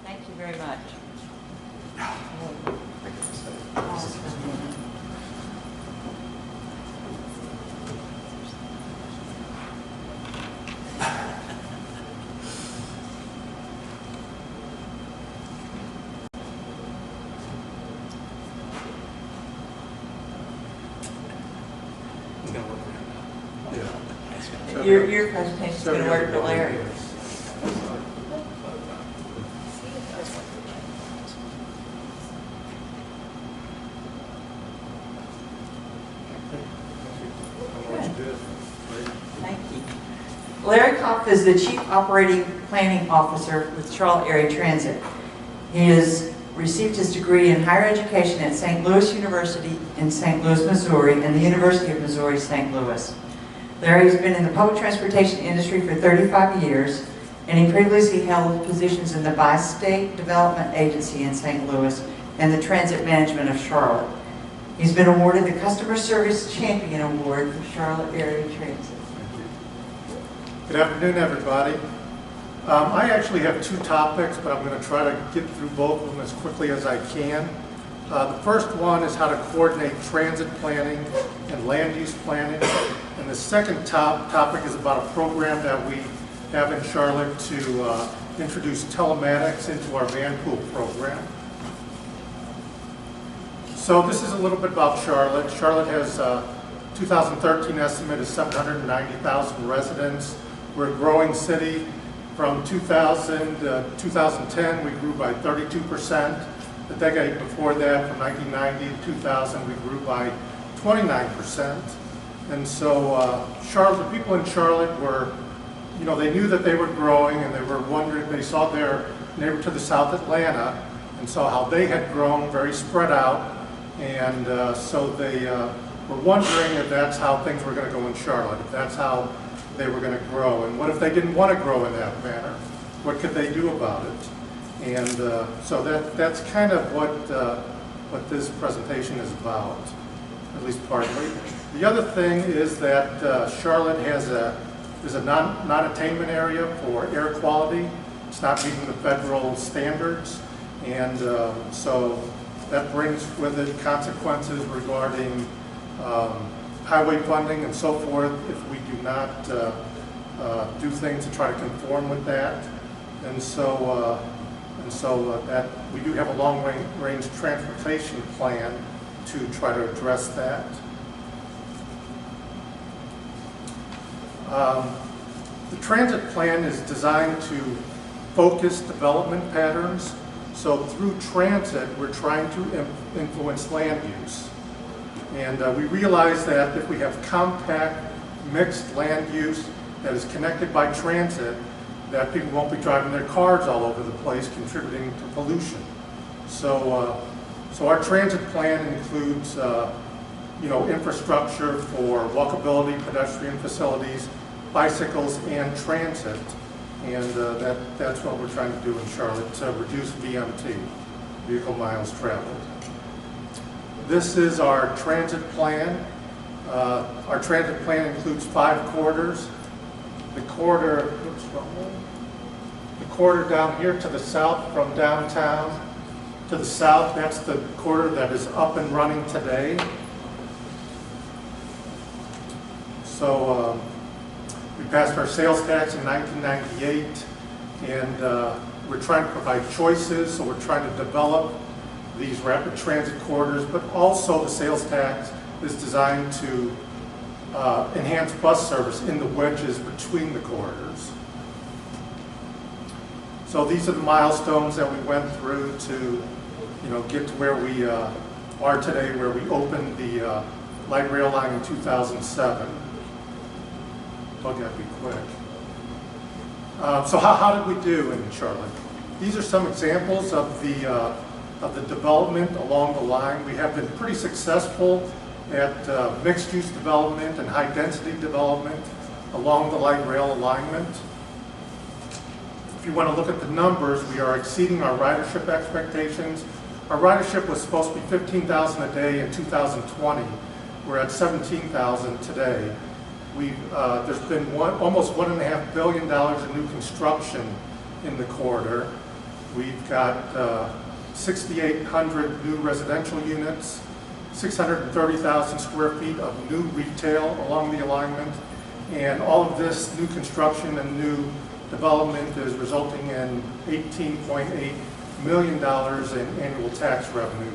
Thank you very much. Your presentation's going to work for Larry. Thank you. Larry Koppf is the Chief Operating Planning Officer with Charlotte Area Transit. He has received his degree in higher education at St. Louis University in St. Louis, Missouri, and the University of Missouri, St. Louis. Larry has been in the public transportation industry for 35 years, and he previously held positions in the Bi-State Development Agency in St. Louis and the Transit Management of Charlotte. He's been awarded the Customer Service Champion Award for Charlotte Area Transit. Good afternoon, everybody. I actually have 2 topics, but I'm going to try to get through both of them as quickly as I can. The first one is how to coordinate transit planning and land use planning. And the second topic is about a program that we have in Charlotte to introduce telematics into our van pool program. So this is a little bit about Charlotte. Charlotte has 2013 estimate is 790,000 residents. We're a growing city. From 2000 to 2010, we grew by 32%. The decade before that, from 1990 to 2000, we grew by 29%. And so the people in Charlotte were, they knew that they were growing, and they were wondering, they saw their neighbor to the south, Atlanta, and saw how they had grown, very spread out. And so they were wondering if that's how things were going to go in Charlotte, if that's how they were going to grow. And what if they didn't want to grow in that manner? What could they do about it? And so that's kind of what this presentation is about, at least partly. The other thing is that Charlotte is a non-attainment area for air quality. It's not meeting the federal standards, and so that brings with it consequences regarding highway funding and so forth if we do not do things to try to conform with that. And so that we do have a long-range transportation plan to try to address that. The transit plan is designed to focus development patterns. So through transit, we're trying to influence land use. And we realize that if we have compact, mixed land use that is connected by transit, that people won't be driving their cars all over the place, contributing to pollution. So, so our transit plan includes, infrastructure for walkability, pedestrian facilities, bicycles, and transit. And that's what we're trying to do in Charlotte, to reduce VMT, vehicle miles traveled. This is our transit plan. Our transit plan includes 5 corridors. The corridor, oops, wrong one. corridor down here to the south from downtown to the south. That's the corridor that is up and running today. So we passed our sales tax in 1998, and we're trying to provide choices, so we're trying to develop these rapid transit corridors, but also the sales tax is designed to enhance bus service in the wedges between the corridors. So these are the milestones that we went through to, get to where we are today, where we opened the light rail line in 2007. I'll get to be quick. So how did we do in Charlotte? These are some examples of the development along the line. We have been pretty successful at mixed-use development and high-density development along the light rail alignment. If you want to look at the numbers, we are exceeding our ridership expectations. Our ridership was supposed to be 15,000 a day in 2020. We're at 17,000 today. There's been almost $1.5 billion in new construction in the corridor. We've got 6,800 new residential units, 630,000 square feet of new retail along the alignment, and all of this new construction and new development is resulting in $18.8 million in annual tax revenue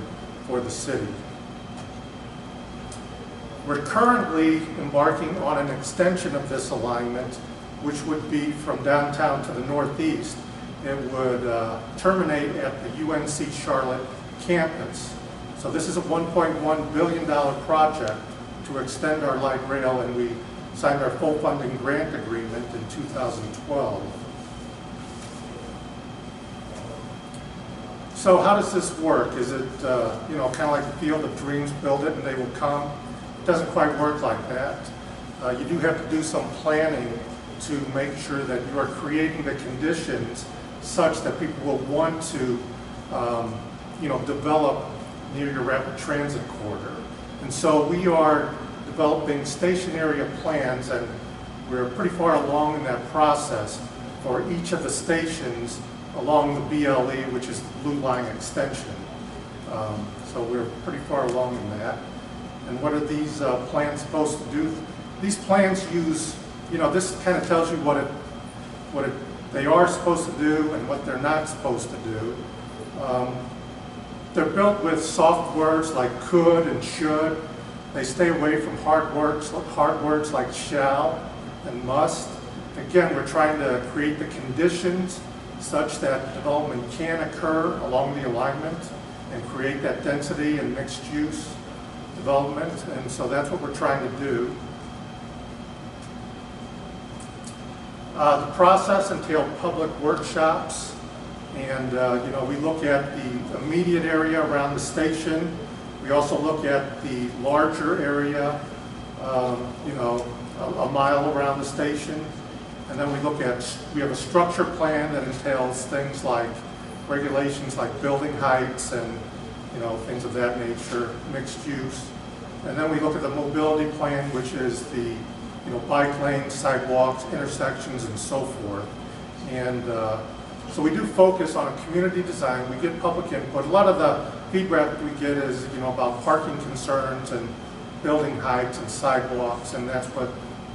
for the city. We're currently embarking on an extension of this alignment, which would be from downtown to the northeast. It would terminate at the UNC Charlotte campus. So this is a $1.1 billion project to extend our light rail, and we signed our full funding grant agreement in 2012. So how does this work? Is it, kind of like the Field of Dreams, build it and they will come? It doesn't quite work like that. You do have to do some planning to make sure that you are creating the conditions such that people will want to, develop near your rapid transit corridor. And so we are developing station area plans, and we're pretty far along in that process for each of the stations along the BLE, which is the Blue Line extension. So we're pretty far along in that. And what are these plans supposed to do? These plans use, this kind of tells you what they are supposed to do and what they're not supposed to do. They're built with soft words like could and should. They stay away from hard words like shall and must. Again, we're trying to create the conditions such that development can occur along the alignment and create that density and mixed use development, and so that's what we're trying to do. The process entailed public workshops, and we look at the immediate area around the station. We also look at the larger area, a mile around the station. And then we have a structure plan that entails things like regulations like building heights and things of that nature, mixed use. And then we look at the mobility plan, which is the bike lanes, sidewalks, intersections, and so forth. And so we do focus on a community design. We get public input. A lot of the feedback we get is about parking concerns and building heights and sidewalks, and that's what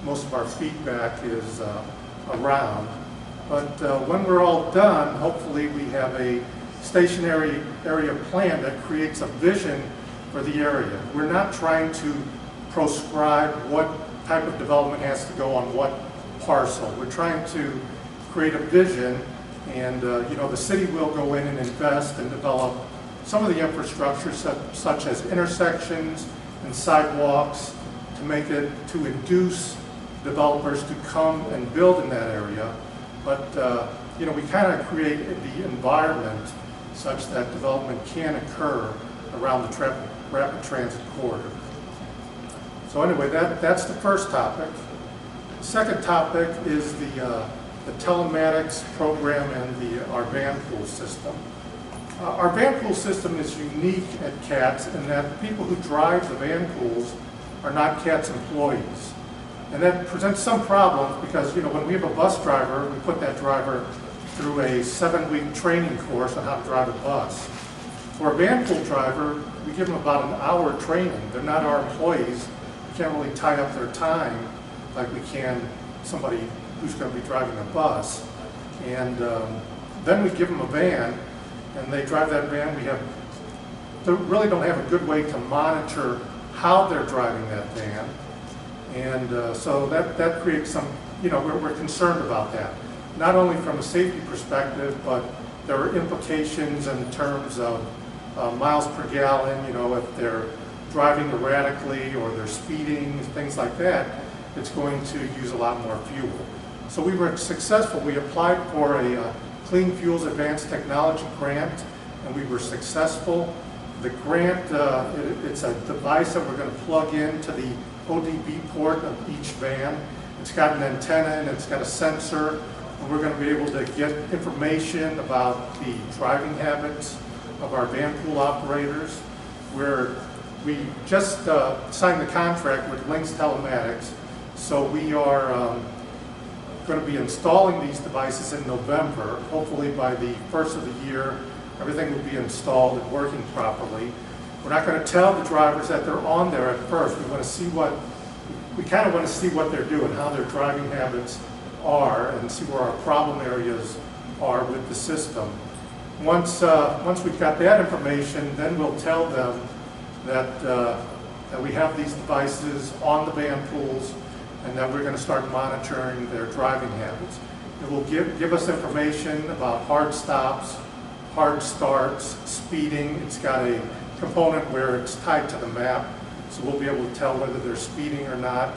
most of our feedback is around. But when we're all done, hopefully we have a stationary area plan that creates a vision for the area. We're not trying to proscribe what type of development has to go on what parcel. We're trying to create a vision, and the city will go in and invest and develop some of the infrastructure such as intersections and sidewalks to induce developers to come and build in that area. But we kind of create the environment such that development can occur around the rapid transit corridor. So anyway, that's the first topic. The second topic is the telematics program and our van pool system. Our van pool system is unique at CATS in that people who drive the van pools are not CATS employees. And that presents some problems because when we have a bus driver, we put that driver through a 7-week training course on how to drive a bus. For a van pool driver, we give them about an hour training. They're not our employees. We can't really tie up their time like we can somebody who's going to be driving a bus. And then we give them a van, and they drive that van. They really don't have a good way to monitor how they're driving that van. And so that creates some, we're concerned about that. Not only from a safety perspective, but there are implications in terms of miles per gallon, if they're driving erratically or they're speeding, things like that, it's going to use a lot more fuel. So we were successful. We applied for a Clean Fuels Advanced Technology grant, and we were successful. The grant, it's a device that we're going to plug into the ODB port of each van. It's got an antenna and it's got a sensor, and we're going to be able to get information about the driving habits of our van pool operators. We just signed the contract with Lynx Telematics, so we are going to be installing these devices in November. Hopefully by the first of the year, everything will be installed and working properly. We're not going to tell the drivers that they're on there at first. We want to see we kind of want to see what they're doing, how their driving habits are, and see where our problem areas are with the system. Once we've got that information, then we'll tell them that we have these devices on the van pools and that we're going to start monitoring their driving habits. It will give us information about hard stops, hard starts, speeding. It's got a component where it's tied to the map, so we'll be able to tell whether they're speeding or not.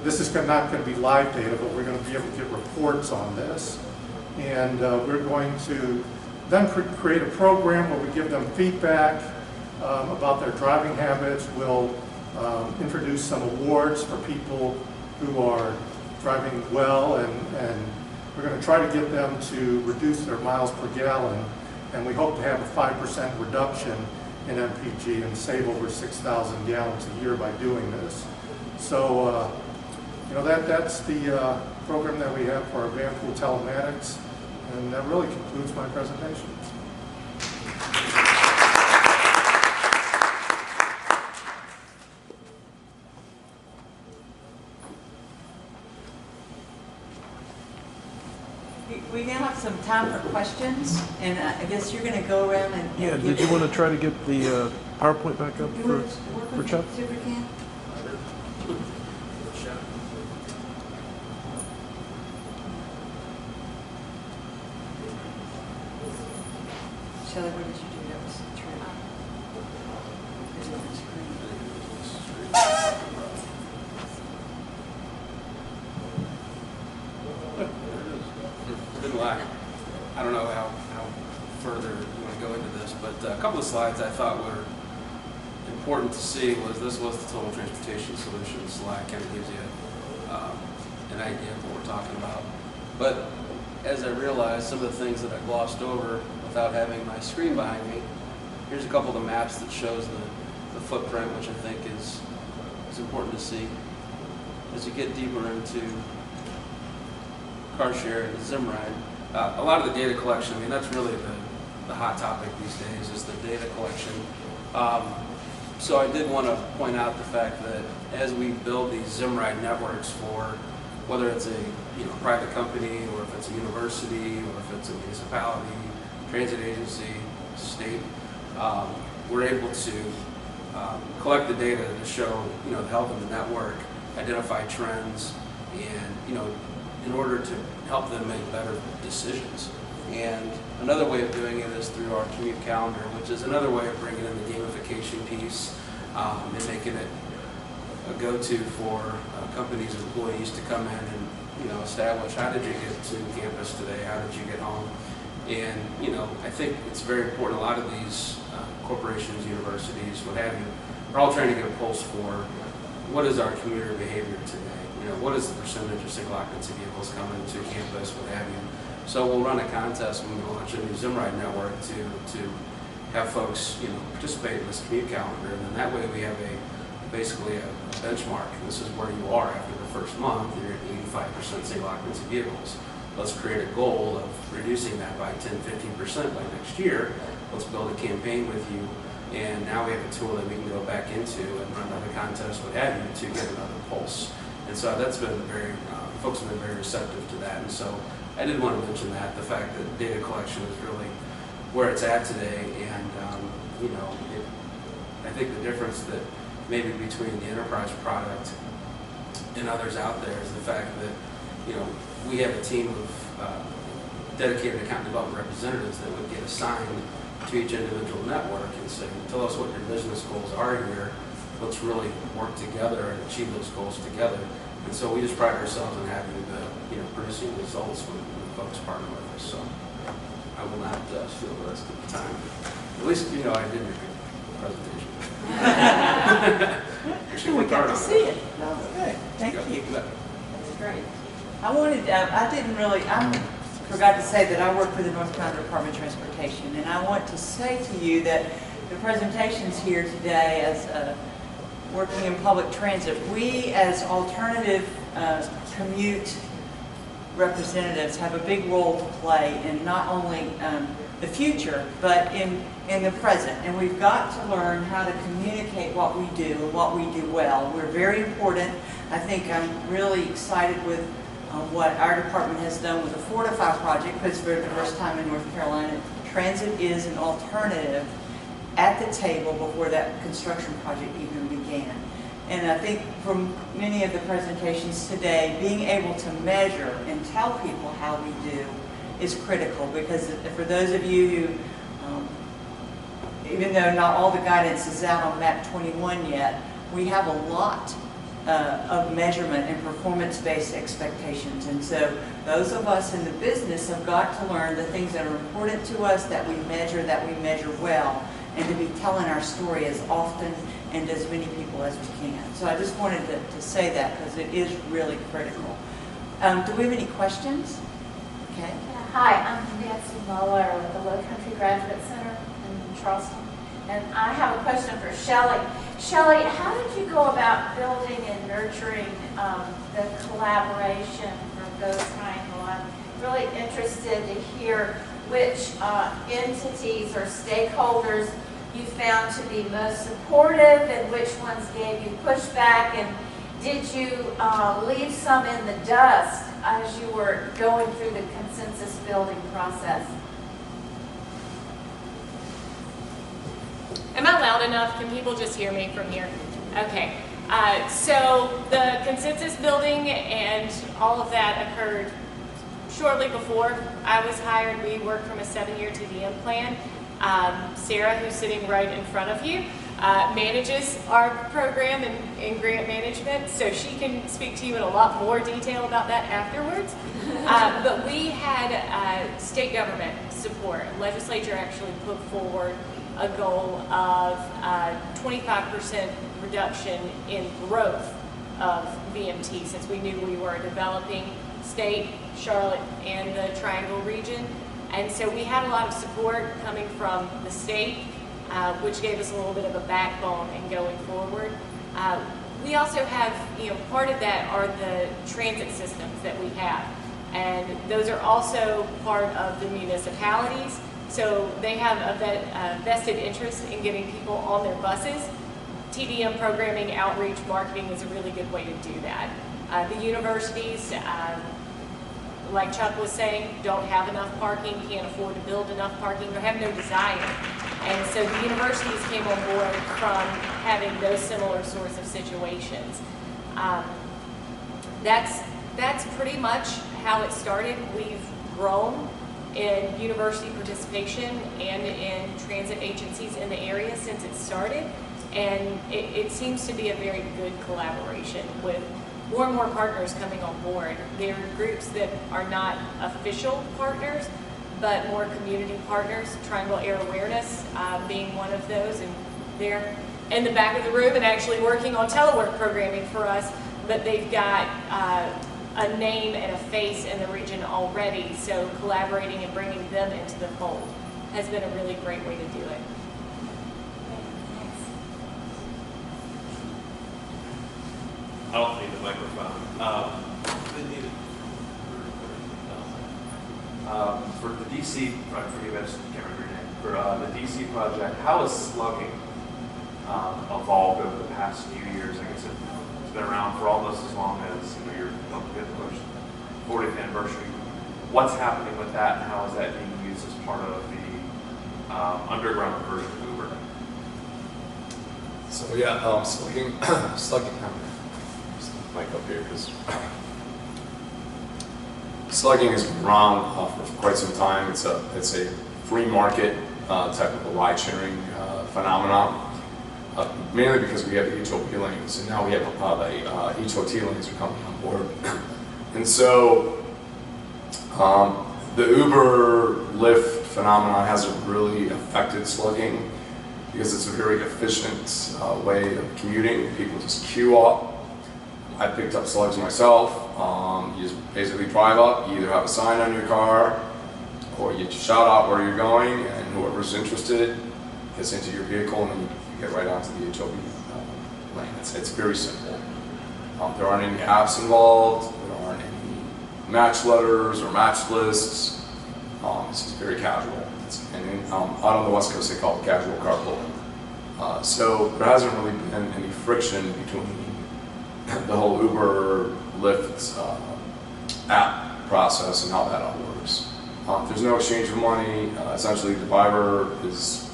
This is not going to be live data, but we're going to be able to get reports on this. And we're going to then create a program where we give them feedback about their driving habits. We'll introduce some awards for people who are driving well, and we're going to try to get them to reduce their miles per gallon, and we hope to have a 5% reduction in MPG and save over 6,000 gallons a year by doing this. So, that's the program that we have for our van pool telematics, and that really concludes my presentation. We now have some time for questions, and I guess you're going to go around and Yeah, did you want to try to get the PowerPoint back up for Chuck? See if we can. Shelley, what did you do? That was true. Is it on the screen? Didn't lie. I don't know how further you want to go into this, but a couple of slides I thought were important to see this was the total transportation solution slide. Kind of gives you an idea of what we're talking about. But as I realized some of the things that I glossed over without having my screen behind me, here's a couple of the maps that shows the footprint, which I think is important to see. As you get deeper into car share and Zimride, a lot of the data collection, that's really the hot topic these days, is the data collection. So I did want to point out the fact that as we build these Zimride networks for whether it's a private company, or if it's a university, or if it's a municipality, transit agency, state, we're able to collect the data to show the health of the network, identify trends, and in order to help them make better decisions. And another way of doing it is through our Commute calendar, which is another way of bringing in the gamification piece and making it a go-to for companies and employees to come in and establish, how did you get to campus today, how did you get home? And I think it's very important. A lot of these corporations, universities, what have you, are all trying to get a pulse for what is our commuter behavior today. What is the percentage of single occupancy vehicles coming to campus, what have you. So we'll run a contest when we launch a new Zimride network to have folks participate in this Commute calendar, and then that way we have basically a benchmark. This is where you are after the first month. You're at 85% single occupancy vehicles. let's create a goal of reducing that by 10-15% by next year. Let's build a campaign with you, and now we have a tool that we can go back into and run another contest, what have you, to get another pulse. And so that's been very, folks have been very receptive to that. And so I did want to mention that, the fact that data collection is really where it's at today. And, you know, I think the difference that maybe between the enterprise product and others out there is the fact that, you know, we have a team of dedicated account development representatives that would get assigned to each individual network and say, tell us what your business goals are here. Let's really work together and achieve those goals together. And so we just pride ourselves in having the, you know, producing results when folks partner with us. So I will not steal the rest of the time. At least, you know, I did make a presentation. We got to see it. That was good. Thank you. That's great. I wanted, I forgot to say that I work for the North Carolina Department of Transportation, and I want to say to you that the presentations here today as working in public transit, we as alternative commute representatives have a big role to play in not only the future, but in the present. And we've got to learn how to communicate what we do and what we do well. We're very important. I think I'm really excited with what our department has done with the Fortify project, because for the first time in North Carolina, transit is an alternative at the table before that construction project even began. And I think from many of the presentations today, being able to measure and tell people how we do is critical, because for those of you who, even though not all the guidance is out on MAP 21 yet, we have a lot of measurement and performance-based expectations. And so those of us in the business have got to learn the things that are important to us, that we measure well, and to be telling our story as often and as many people as we can. So I just wanted to say that, because it is really critical. Do we have any questions? Okay. Hi, I'm Nancy Muller with the Low Country Graduate Center in Charleston. And I have a question for Shelley. Shelley, how did you go about building and nurturing the collaboration for Go Triangle? I'm really interested to hear which entities or stakeholders you found to be most supportive and which ones gave you pushback, and did you leave some in the dust as you were going through the consensus building process? Am I loud enough? Can people just hear me from here? Okay. So the consensus building and all of that occurred shortly before I was hired. We worked from a 7-year TDM plan. Sarah, who's sitting right in front of you, manages our program in grant management, so she can speak to you in a lot more detail about that afterwards. But we had state government support. Legislature actually put forward a goal of 25% reduction in growth of VMT, since we knew we were developing state, Charlotte, and the Triangle region. And so we had a lot of support coming from the state, which gave us a little bit of a backbone in going forward. We also have, part of that are the transit systems that we have. And those are also part of the municipalities. So they have a vested interest in getting people on their buses. TDM programming, outreach, marketing is a really good way to do that. The universities, like Chuck was saying, don't have enough parking, can't afford to build enough parking, or have no desire. And so the universities came on board from having those similar sorts of situations. That's pretty much how it started. We've grown in university participation and in transit agencies in the area since it started. And it seems to be a very good collaboration with more and more partners coming on board. There are groups that are not official partners, but more community partners, Triangle Air Awareness being one of those. And they're in the back of the room and actually working on telework programming for us, but they've got a name and a face in the region already, so collaborating and bringing them into the fold has been a really great way to do it. I don't need the microphone. For the DC, I forget, I just can't remember your name. For the DC project, how has slugging evolved over the past few years? I guess it's been around for almost as long as you're going to get the 40th anniversary. What's happening with that, and how is that being used as part of the underground version of Uber? So yeah, slugging, mic up here because slugging has been around for quite some time. It's a free market type of a ride sharing phenomenon. Mainly because we have the HOT lanes, and now we have the HOT lanes are coming on board. And so the Uber Lyft phenomenon hasn't really affected slugging because it's a very efficient way of commuting. People just queue up. I picked up slugs myself. You just basically drive up, you either have a sign on your car, or you shout out where you're going, and whoever's interested gets into your vehicle, and then you get right onto the HOV lane. It's very simple. There aren't any apps involved. There aren't any match letters or match lists. It's just very casual. Out on the West Coast, they call it casual carpooling. So there hasn't really been any friction between the whole Uber Lyft app process and how that all works. There's no exchange of money. Essentially, the driver is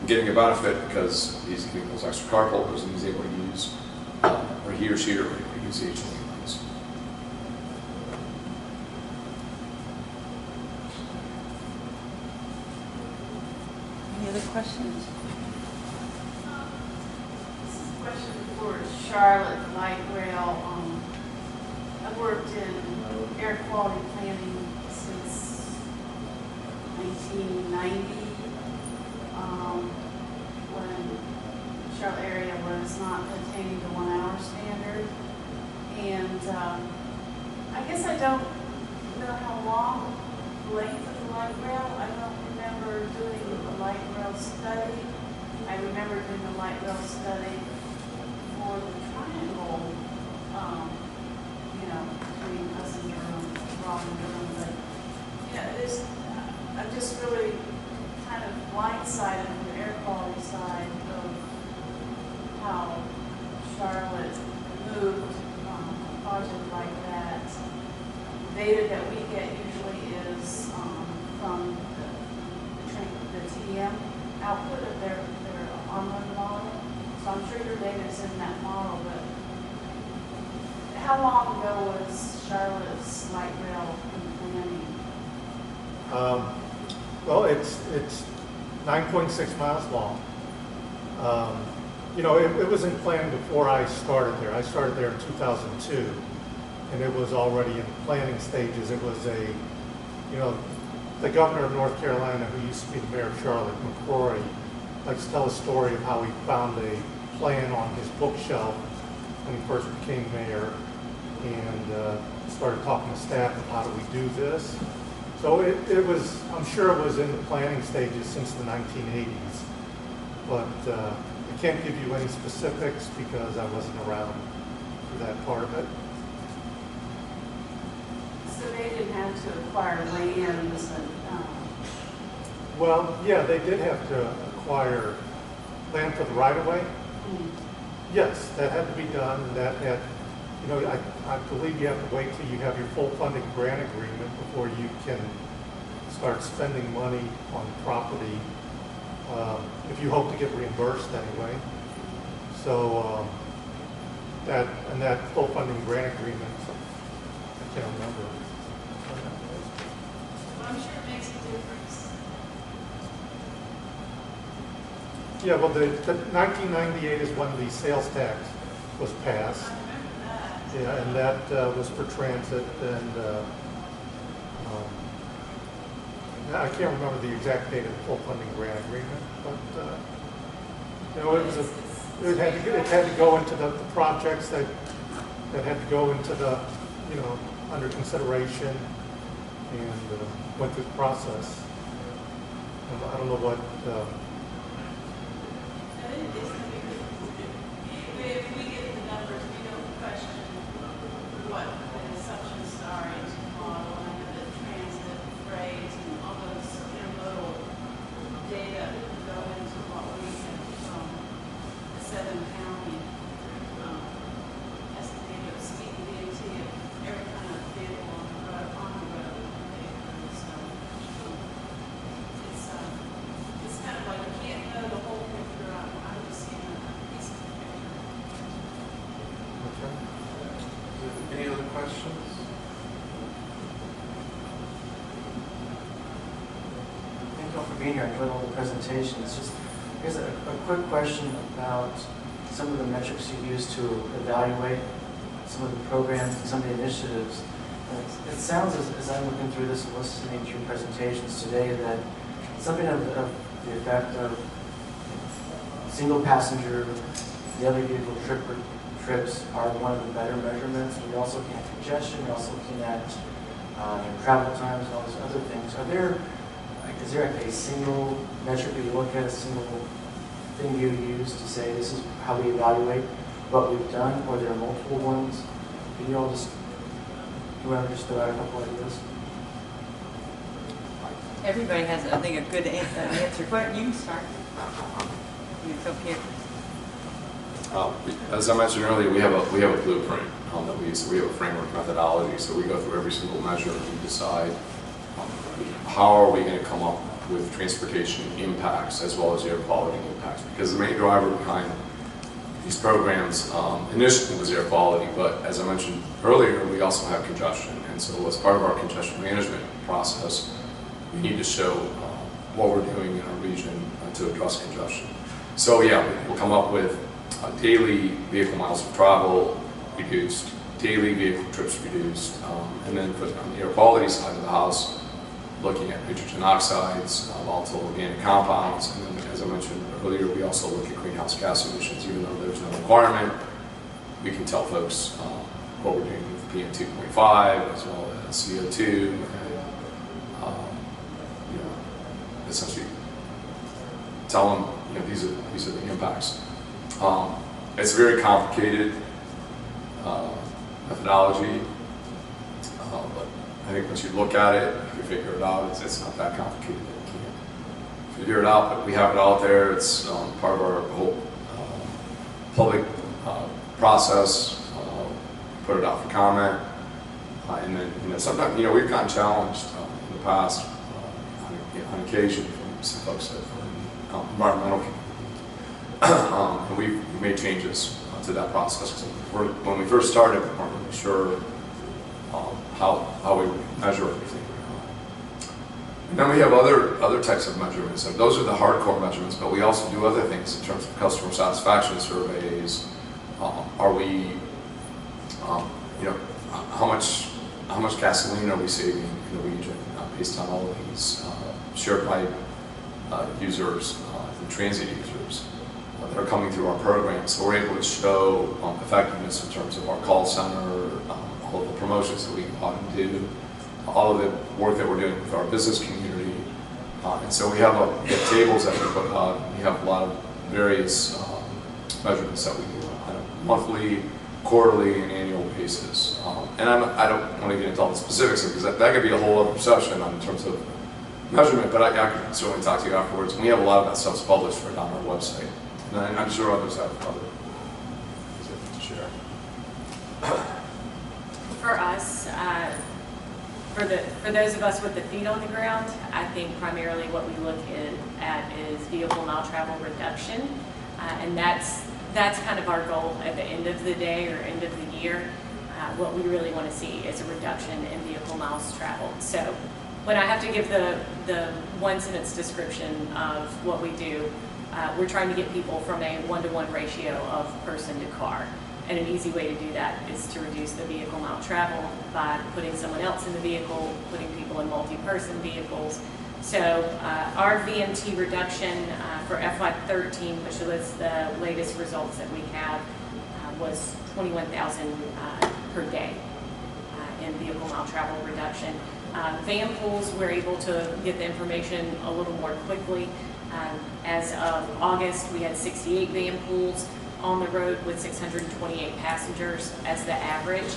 getting a benefit because he's getting those extra carpoolers and he's able to use, or he or she are able to use the HOV lanes. Any other questions? This is a question for Charlotte, the light rail. I've worked in air quality planning since 1990, when Charlotte area was not attaining the 1 hour standard. And I guess I don't know how long the length of the light rail. I don't remember doing a light rail study. I remember doing a light rail study for the triangle, between us and Rob and Durham. But I'm just really kind of blindsided from the air quality side of how Charlotte moved a project like that. The data that we get usually is from the TDM output of their online model. So I'm sure your data is in that model, but how long ago was Charlotte's light rail in planning? Well, it's 9.6 miles long. It was in planning before I started there. I started there in 2002, and it was already in planning stages. It was the governor of North Carolina, who used to be the mayor of Charlotte, McCrory, likes to tell a story of how he found a plan on his bookshelf when he first became mayor, and started talking to staff of how do we do this. So I'm sure it was in the planning stages since the 1980s, but I can't give you any specifics because I wasn't around for that part of it. So they didn't have to acquire lands and... Well, yeah, they did have to acquire land for the right-of-way. Yes, that had to be done, and that had, I believe you have to wait till you have your full funding grant agreement before you can start spending money on property, if you hope to get reimbursed anyway. So that full funding grant agreement, I can't remember. But I'm sure it makes a difference. Yeah, well, the 1998 is when the sales tax was passed. I remember that. Yeah, and that was for transit, and I can't remember the exact date of the full funding grant agreement, but it had to go into the projects that had to go into the under consideration, and went through the process. I don't know what. If we get the numbers, we don't question what the assumptions are into the model. I know that transit, freight, being here. I enjoyed all the presentations. Just, I guess, a quick question about some of the metrics you use to evaluate some of the programs and some of the initiatives. It sounds, as I'm looking through this and listening to your presentations today, that something of the effect of single passenger, the other vehicle trips are one of the better measurements. We're also looking at congestion. We're also looking at travel times and all these other things. Is there a single metric that you look at, a single thing you use to say this is how we evaluate what we've done, or there are multiple ones? Can you all just, whoever just throw out a couple ideas? Everybody has, I think, a good answer. But you can start. You come here. As I mentioned earlier, we have a blueprint that we use. So we have a framework methodology. So we go through every single measure and we decide how are we going to come up with transportation impacts as well as air quality impacts. Because the main driver behind these programs initially was air quality, but as I mentioned earlier, we also have congestion. And so as part of our congestion management process, we need to show what we're doing in our region to address congestion. So yeah, we'll come up with daily vehicle miles of travel reduced, daily vehicle trips reduced, and then on the air quality side of the house, looking at nitrogen oxides, volatile organic compounds, and then as I mentioned earlier, we also look at greenhouse gas emissions. Even though there's no requirement, we can tell folks what we're doing with PM 2.5 as well as CO2, and essentially tell them these are the impacts. It's a very complicated methodology, but I think once you look at it, if you figure it out, it's not that complicated. You can't figure it out, but we have it out there. It's part of our whole public process. Put it out for comment, and then sometimes we've gotten challenged in the past on occasion from some folks that are in environmental community. And we've made changes to that process. When we first started, we weren't really sure how we would measure everything. And then we have other types of measurements, and those are the hardcore measurements, but we also do other things in terms of customer satisfaction surveys. Are we, how much gasoline are we saving in the region based on all of these shared ride users and transit users that are coming through our program. So we're able to show effectiveness in terms of our call center, all of the promotions that we go out and do, all of the work that we're doing with our business community. And so we have tables that we put out. We have a lot of various measurements that we do on a monthly, quarterly, and annual basis. And I don't want to get into all the specifics because that could be a whole other session in terms of measurement, but I could certainly talk to you afterwards. And we have a lot of that stuff's published right on our website. And I'm sure others have other things to share. For us, for those of us with the feet on the ground, I think primarily what we look at is vehicle mile travel reduction, and that's kind of our goal at the end of the day or end of the year. What we really want to see is a reduction in vehicle miles traveled. So when I have to give the one-sentence description of what we do, we're trying to get people from a 1-to-1 ratio of person to car. And an easy way to do that is to reduce the vehicle mile travel by putting someone else in the vehicle, putting people in multi-person vehicles. So our VMT reduction for FY13, which was the latest results that we have, was 21,000 per day in vehicle mile travel reduction. Van pools, we're able to get the information a little more quickly. As of August, we had 68 van pools on the road with 628 passengers as the average.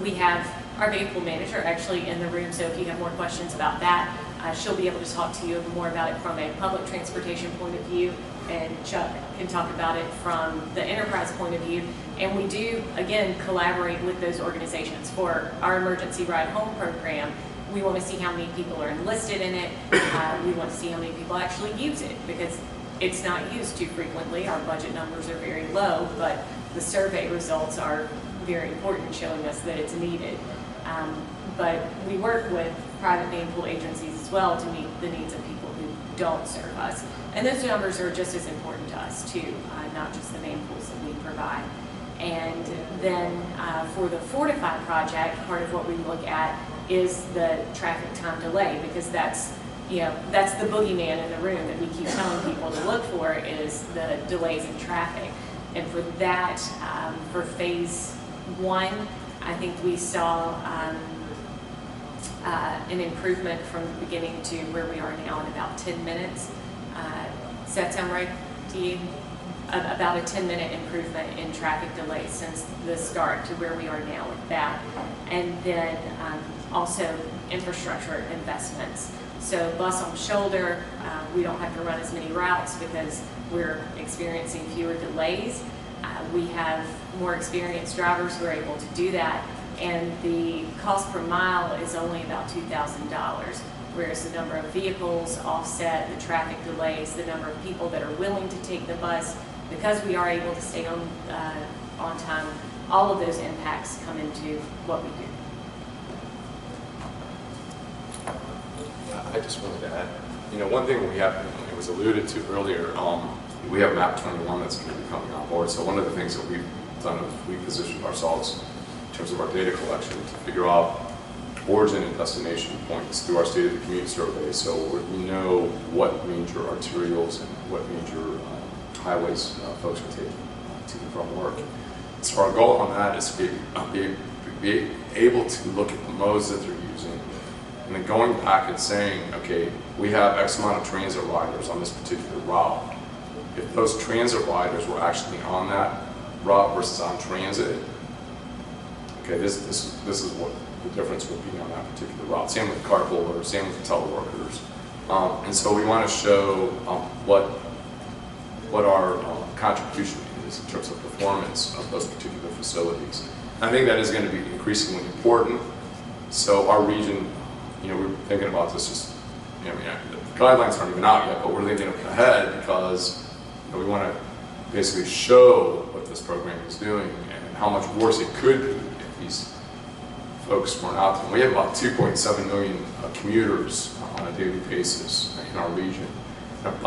We have our vehicle manager actually in the room, so if you have more questions about that, she'll be able to talk to you more about it from a public transportation point of view, and Chuck can talk about it from the enterprise point of view. And we do, again, collaborate with those organizations. For our emergency ride home program, we want to see how many people are enlisted in it. We want to see how many people actually use it, because it's not used too frequently. Our budget numbers are very low, but the survey results are very important, showing us that it's needed. But we work with private name pool agencies as well to meet the needs of people who don't serve us. And those numbers are just as important to us too, not just the name pools that we provide. And then for the Fortify project, part of what we look at is the traffic time delay, because that's the boogeyman in the room that we keep telling people to look for, is the delays in traffic. And for that, for phase 1, I think we saw an improvement from the beginning to where we are now in about 10 minutes. Does that sound right to you? About a 10-minute improvement in traffic delays since the start to where we are now with that. And then also infrastructure investments. So bus on shoulder, we don't have to run as many routes because we're experiencing fewer delays. We have more experienced drivers who are able to do that, and the cost per mile is only about $2,000, whereas the number of vehicles offset the traffic delays, the number of people that are willing to take the bus, because we are able to stay on time. All of those impacts come into what we do. I just wanted to add, one thing we have, it was alluded to earlier, we have MAP 21 that's going to be coming on board. So one of the things that we've done is we positioned ourselves in terms of our data collection to figure out origin and destination points through our State of the Commute survey. So we know what major arterials and what major highways folks are taking to and from work. So our goal on that is to be able to look at the modes that they're using, and then going back and saying, okay, we have X amount of transit riders on this particular route. If those transit riders were actually on that route versus on transit, okay, this is what the difference would be on that particular route. Same with carpoolers, same with teleworkers. And so we want to show what our contribution is in terms of performance of those particular facilities. And I think that is going to be increasingly important. So our region, we're thinking about this just, the guidelines aren't even out yet, but we're thinking ahead because we want to basically show what this program is doing and how much worse it could be if these folks weren't out there. We have about 2.7 million commuters on a daily basis in our region. And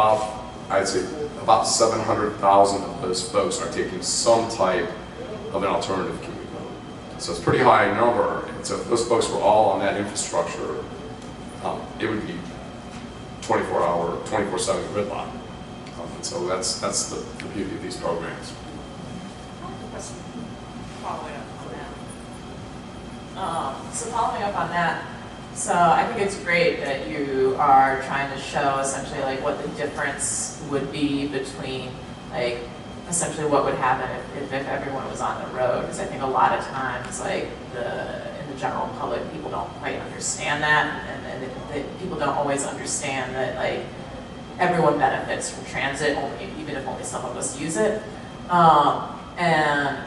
I'd say about 700,000 of those folks are taking some type of an alternative commute mode. So it's a pretty high number. And so if those folks were all on that infrastructure, it would be 24-hour, 24/7 gridlock. And so that's the beauty of these programs. Following up on that. So following up on that, so I think it's great that you are trying to show essentially like what the difference would be between like essentially what would happen if everyone was on the road. Because I think a lot of times like in the general public, people don't quite understand that, and people don't always understand that like everyone benefits from transit, even if only some of us use it. And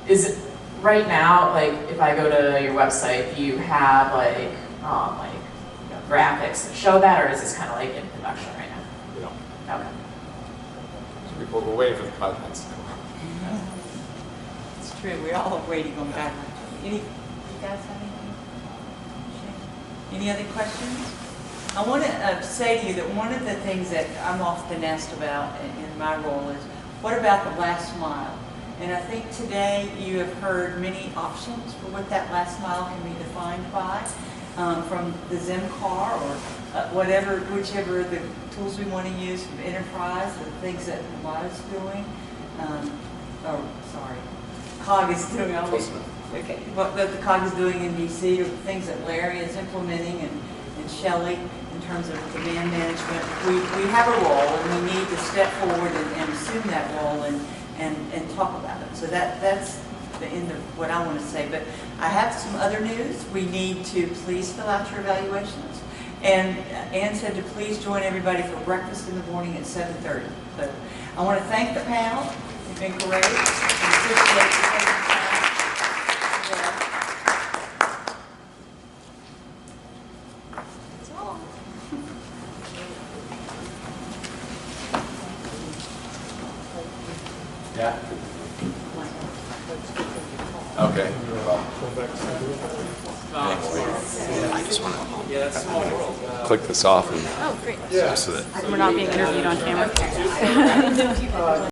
is it right now, like if I go to your website, do you have graphics that show that, or is this kind of like in production right now? We don't. Okay. So we're waiting for the guidelines to come out. It's true, we're all waiting on that. You guys have anything? Any other questions? I want to say to you that one of the things that I'm often asked about in my role is, what about the last mile? And I think today you have heard many options for what that last mile can be defined by, from the Zim car or whichever the tools we want to use from Enterprise, the things that Lyle is doing, COG is doing. Okay, what the COG is doing in DC, or the things that Larry is implementing, and Shelley in terms of demand management. We have a role, and we need to step forward and assume that role and talk about it. So that's the end of what I want to say. But I have some other news. We need to please fill out your evaluations. And Ann said to please join everybody for breakfast in the morning at 7:30. So I want to thank the panel. You've been great. I appreciate you taking the time. That's all. Yeah. Okay. I just want to click this off and Oh, great. just so that We're not being interviewed on camera.